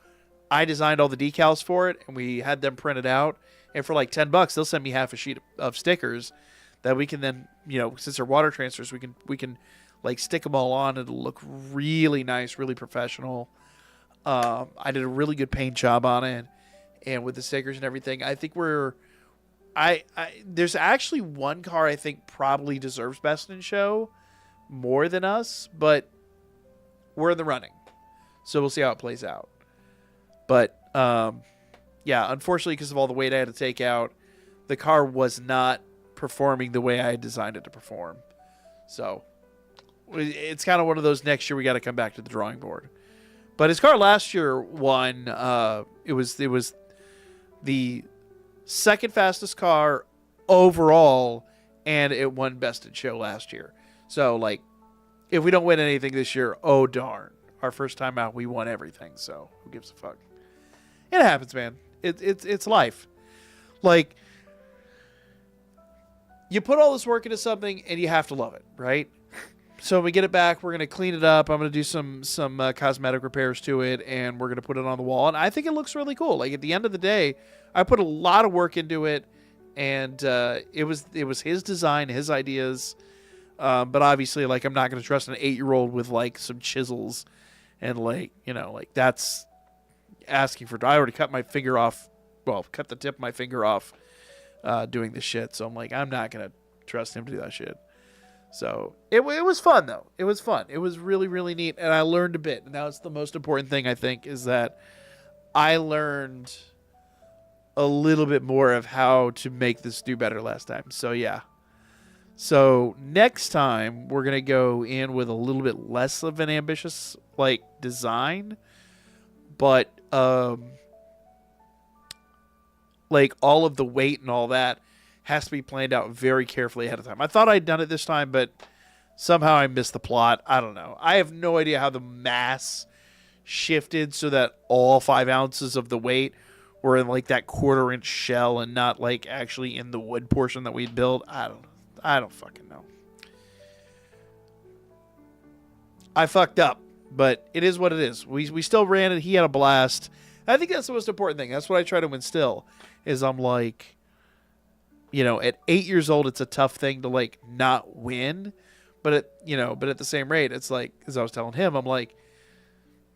I designed all the decals for it, and we had them printed out. And for like $10, they'll send me half a sheet of stickers that we can then, since they're water transfers, we can like stick them all on. It'll look really nice, really professional. I did a really good paint job on it, and with the stickers and everything. I think there's actually one car I think probably deserves Best in Show more than us, but we're in the running, so we'll see how it plays out. But yeah, unfortunately, because of all the weight I had to take out, the car was not performing the way I had designed it to perform. So it's kind of one of those, next year we got to come back to the drawing board. But his car last year won. It was the second fastest car overall, and it won Best in Show last year. So, like, if we don't win anything this year, oh darn. Our first time out, we won everything. So, who gives a fuck? It happens, man. It's life. Like, you put all this work into something, and you have to love it, right? So when we get it back, we're going to clean it up. I'm going to do some cosmetic repairs to it, and we're going to put it on the wall. And I think it looks really cool. Like, at the end of the day, I put a lot of work into it, and it was his design, his ideas. But obviously, like, I'm not going to trust an 8-year-old with, like, some chisels and, like, like, that's asking for... I already cut my finger off. Well, cut the tip of my finger off doing this shit. So I'm like, I'm not going to trust him to do that shit. So it was fun, though. It was fun. It was really, really neat. And I learned a bit. And that's the most important thing, I think, is that I learned a little bit more of how to make this do better last time. So, yeah. So next time, we're going to go in with a little bit less of an ambitious, like, design. But, like, all of the weight and all that has to be planned out very carefully ahead of time. I thought I'd done it this time, but somehow I missed the plot. I don't know. I have no idea how the mass shifted so that all 5 ounces of the weight were in, like, that 1/4-inch shell and not, like, actually in the wood portion that we'd built. I don't fucking know. I fucked up, but it is what it is. We still ran it. He had a blast. I think that's the most important thing. That's what I try to instill, is I'm like, at 8 years old, it's a tough thing to, like, not win. But at the same rate, it's like, as I was telling him, I'm like,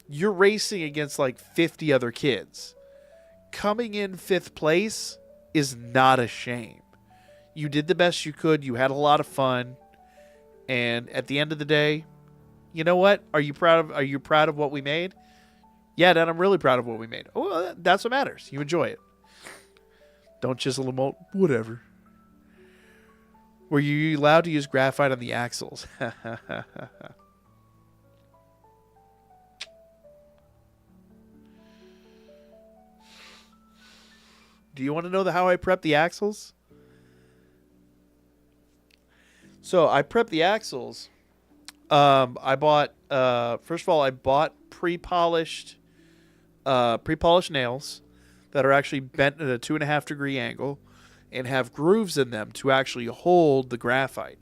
you're racing against, like, 50 other kids. Coming in 5th place is not a shame. You did the best you could. You had a lot of fun. And at the end of the day, you know what? Are you proud of what we made? Yeah, Dad, I'm really proud of what we made. Oh, well, that's what matters. You enjoy it. Don't chisel them all. Whatever. Were you allowed to use graphite on the axles? Do you want to know how I prepped the axles? So I prepped the axles. I bought, first of all, I bought pre-polished nails that are actually bent at a 2.5-degree angle and have grooves in them to actually hold the graphite.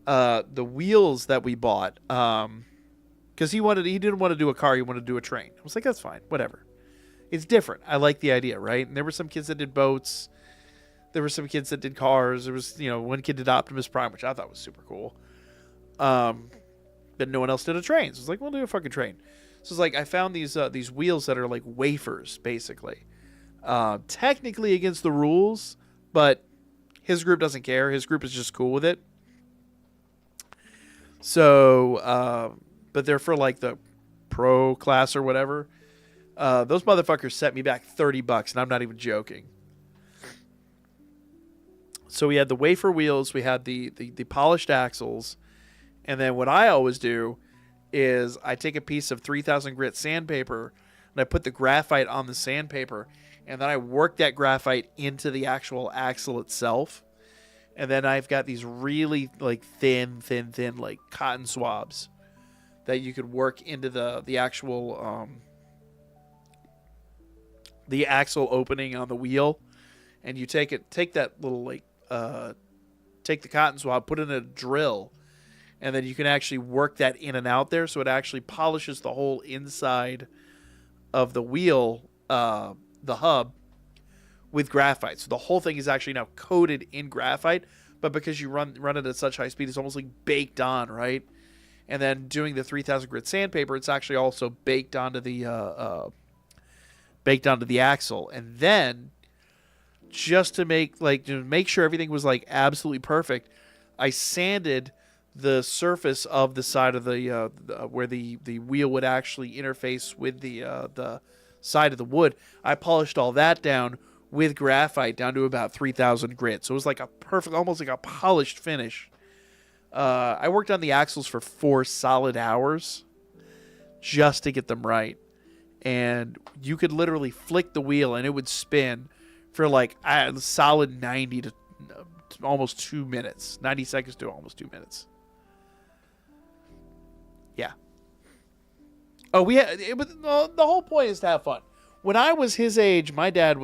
The wheels that we bought, because he didn't want to do a car, he wanted to do a train. I was like, that's fine, whatever. It's different. I like the idea, right? And there were some kids that did boats. There were some kids that did cars. There was, one kid did Optimus Prime, which I thought was super cool. But no one else did a train. So I was like, we'll do a fucking train. So it's like, I found these wheels that are like wafers, basically. Technically against the rules, but his group doesn't care. His group is just cool with it. So, but they're for like the pro class or whatever. Those motherfuckers set me back $30, and I'm not even joking. So we had the wafer wheels, we had the polished axles, and then what I always do is I take a piece of 3000 grit sandpaper, and I put the graphite on the sandpaper, and then I work that graphite into the actual axle itself. And then I've got these really like thin like cotton swabs that you could work into the actual the axle opening on the wheel, and you take that little like take the cotton swab, put it in a drill, and then you can actually work that in and out there, so it actually polishes the whole inside of the wheel, the hub, with graphite. So the whole thing is actually now coated in graphite, but because you run it at such high speed, it's almost like baked on, right? And then doing the 3000 grit sandpaper, it's actually also baked onto the axle. And then just to make sure everything was like absolutely perfect, I sanded the surface of the side of the where the wheel would actually interface with the side of the wood. I polished all that down with graphite down to about 3000 grit. So it was like a perfect, almost like a polished finish. I worked on the axles for 4 solid hours just to get them right. And you could literally flick the wheel and it would spin for like a solid 90 to almost 2 minutes. 90 seconds to almost 2 minutes. Yeah. Oh, the whole point is to have fun. When I was his age, my dad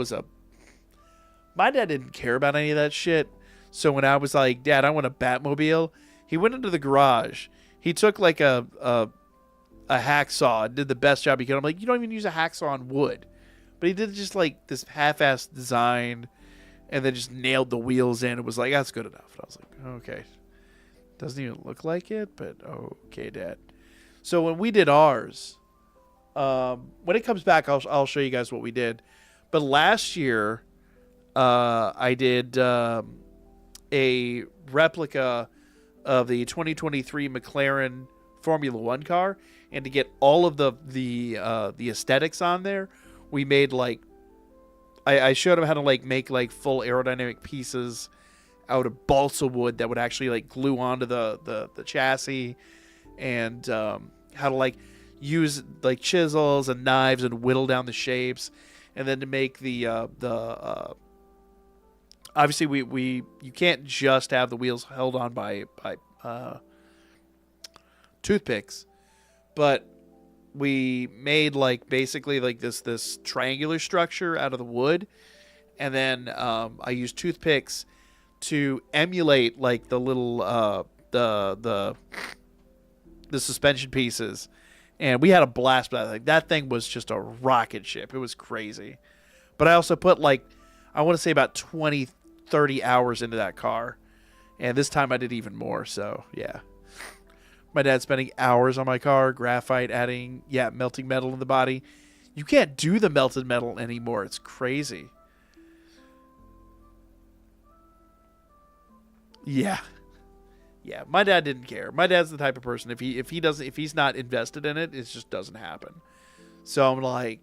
didn't care about any of that shit. So when I was like, Dad, I want a Batmobile, he went into the garage. He took like a hacksaw and did the best job he could. I'm like, you don't even use a hacksaw on wood. But he did just like this half-assed design and then just nailed the wheels in. It was like, that's good enough. And I was like, okay. Doesn't even look like it, but okay, Dad. So when we did ours, when it comes back, I'll show you guys what we did. But last year, I did a replica of the 2023 McLaren Formula One car, and to get all of the aesthetics on there, we made like I showed him how to like make like full aerodynamic pieces out of balsa wood that would actually like glue onto the chassis, and how to like use like chisels and knives and whittle down the shapes, and then to make the obviously you can't just have the wheels held on by toothpicks, but we made like basically like this triangular structure out of the wood, and then I used toothpicks to emulate like the little the suspension pieces, and we had a blast with that thing. That thing was just a rocket ship. It was crazy. But I also put like, I want to say about 20-30 hours into that car, and this time I did even more. So yeah, my dad's spending hours on my car, graphite, adding melting metal in the body. You can't do the melted metal anymore. It's crazy. Yeah, my dad didn't care. My dad's the type of person, if he's not invested in it, it just doesn't happen. So I'm like,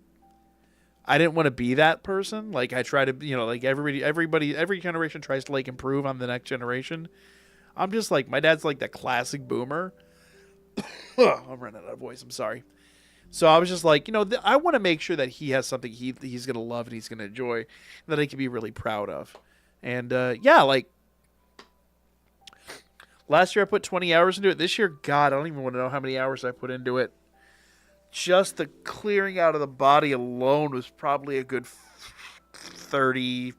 I didn't want to be that person. Like I try to, like every generation tries to like improve on the next generation. I'm just like, my dad's like the classic boomer. I'm running out of voice. I'm sorry. So I was just like, I want to make sure that he has something he's going to love and he's going to enjoy, that he can be really proud of. And like last year I put 20 hours into it. This year, God, I don't even want to know how many hours I put into it. Just the clearing out of the body alone was probably a good 30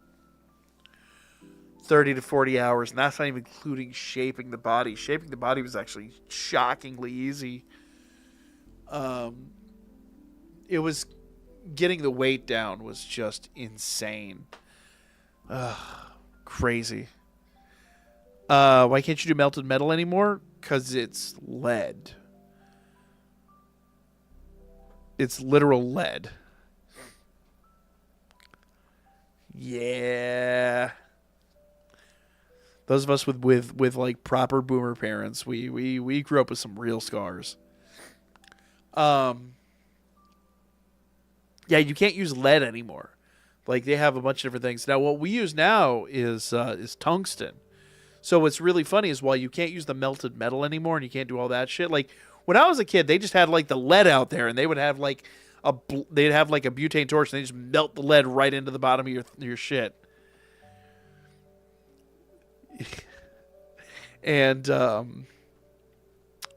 to 40 hours, and that's not even including shaping the body. Shaping the body was actually shockingly easy. It was getting the weight down was just insane. Crazy. Why can't you do melted metal anymore? Because it's lead. It's literal lead. Yeah. Those of us with like proper boomer parents, we grew up with some real scars. Yeah, you can't use lead anymore. Like they have a bunch of different things. Now what we use now is tungsten. So what's really funny is while you can't use the melted metal anymore and you can't do all that shit, like when I was a kid, they just had like the lead out there, and they would have like they'd have like a butane torch and they just melt the lead right into the bottom of your shit. And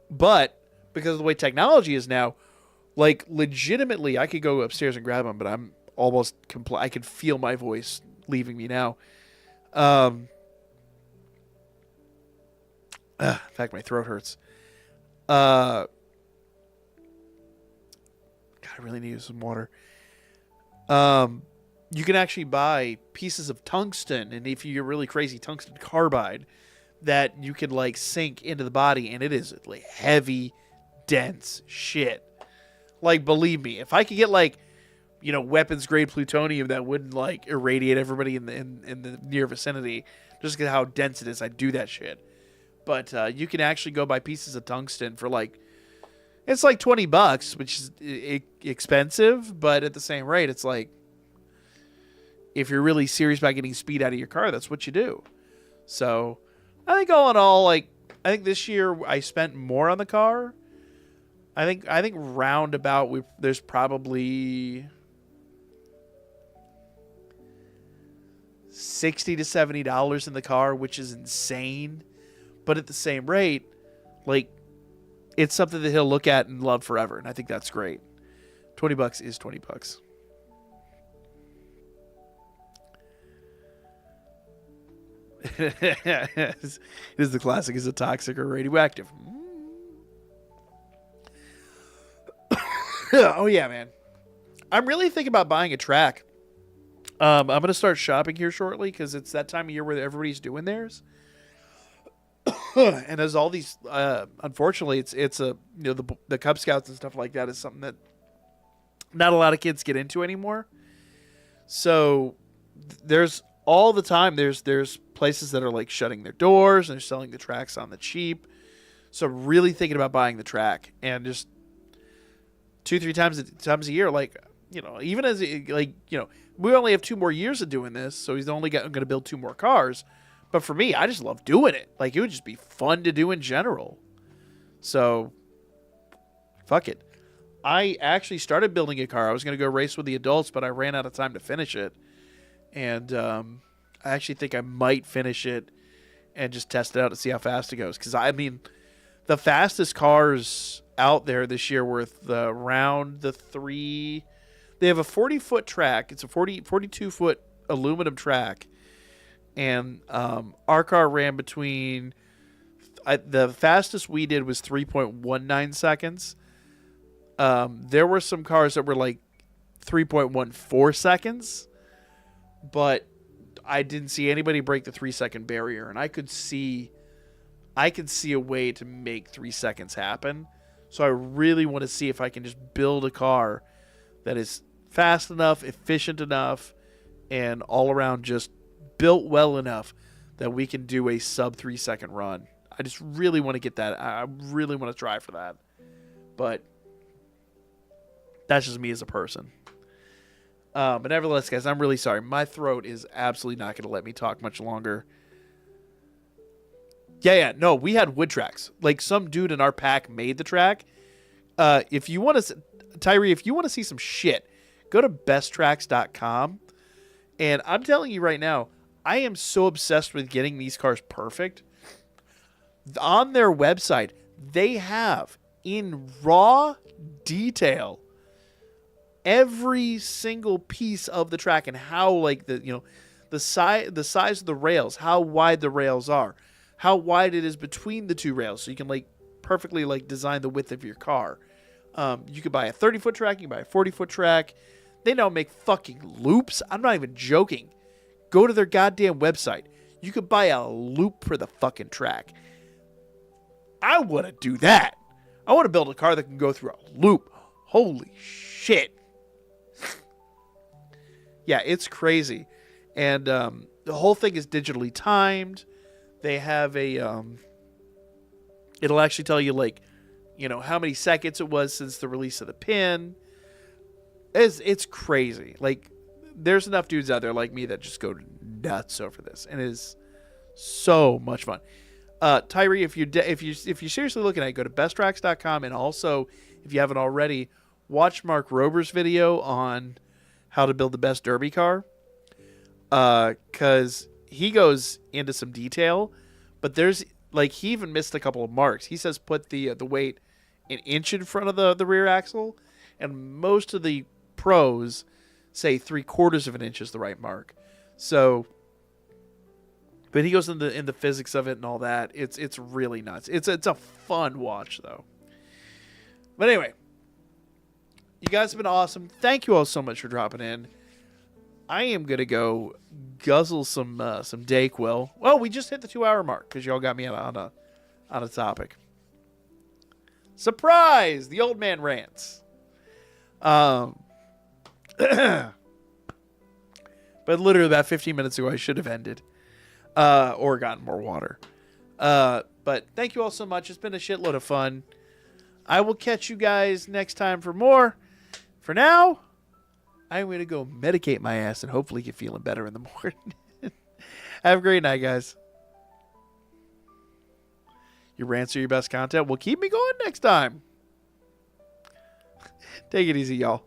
but because of the way technology is now, like legitimately, I could go upstairs and grab them, but I'm almost I could feel my voice leaving me now. In fact, my throat hurts. God, I really need some water. You can actually buy pieces of tungsten, and if you're really crazy, tungsten carbide that you can like sink into the body, and it is like heavy, dense shit. Like, believe me, if I could get like, weapons grade plutonium that wouldn't like irradiate everybody in the near vicinity, just because how dense it is, I'd do that shit. But you can actually go buy pieces of tungsten for like, it's like $20, which is expensive, but at the same rate, it's like, if you're really serious about getting speed out of your car, that's what you do. So, I think all in all, I think this year I spent more on the car. I think roundabout there's probably $60 to $70 in the car, which is insane. But at the same rate, like, it's something that he'll look at and love forever, and I think that's great. $20 is $20. It is the classic. Is it toxic or radioactive? Oh yeah, man. I'm really thinking about buying a track. I'm gonna start shopping here shortly because it's that time of year where everybody's doing theirs. And there's all these. Unfortunately, it's a the Cub Scouts and stuff like that is something that not a lot of kids get into anymore. So there's all the time there's places that are like shutting their doors and they're selling the tracks on the cheap. So I'm really thinking about buying the track and just 2-3 times a year, like, even as we only have 2 more years of doing this, so he's only going to build 2 more cars. But for me, I just love doing it. Like, it would just be fun to do in general. So fuck it. I actually started building a car. I was going to go race with the adults, but I ran out of time to finish it. And I actually think I might finish it and just test it out to see how fast it goes. Because, I mean, the fastest cars out there this year were around the 3. They have a 40-foot track. It's a 42-foot aluminum track. And our car ran between... the fastest we did was 3.19 seconds. There were some cars that were like 3.14 seconds. But I didn't see anybody break the 3-second barrier. And I could see a way to make 3 seconds happen. So I really want to see if I can just build a car that is fast enough, efficient enough, and all around just built well enough that we can do a sub 3-second run. I just really want to get that. I really want to try for that. But that's just me as a person. But nevertheless, guys, I'm really sorry. My throat is absolutely not going to let me talk much longer. Yeah, no, we had wood tracks. Like, some dude in our pack made the track. If you want to, Tyree, if you want to see some shit, go to besttracks.com. And I'm telling you right now, I am so obsessed with getting these cars perfect. On their website, they have in raw detail every single piece of the track and how, like, the size of the rails, how wide the rails are, how wide it is between the 2 rails, so you can like perfectly like design the width of your car. You could buy a 30-foot track, you can buy a 40-foot track. They now make fucking loops. I'm not even joking. Go to their goddamn website. You could buy a loop for the fucking track. I want to do that. I want to build a car that can go through a loop. Holy shit. Yeah, it's crazy. And the whole thing is digitally timed. They have a... it'll actually tell you, like, how many seconds it was since the release of the pin. It's crazy. Like, there's enough dudes out there like me that just go nuts over this. And it is so much fun. Tyree, if you're seriously looking at it, go to besttracks.com. And also, if you haven't already, watch Mark Rober's video on how to build the best derby car. Because he goes into some detail, but there's like he even missed a couple of marks. He says put the weight an inch in front of the rear axle, and most of the pros say 3/4 of an inch is the right mark. So, but he goes into the physics of it and all that. It's really nuts. It's a fun watch though. But anyway, you guys have been awesome. Thank you all so much for dropping in. I am gonna go guzzle some DayQuil. Well, we just hit the 2-hour mark because y'all got me on a topic. Surprise! The old man rants. But literally about 15 minutes ago, I should have ended or gotten more water. But thank you all so much. It's been a shitload of fun. I will catch you guys next time for more. For now, I'm going to go medicate my ass and hopefully get feeling better in the morning. Have a great night, guys. Your rants are your best content. Well, keep me going next time. Take it easy, y'all.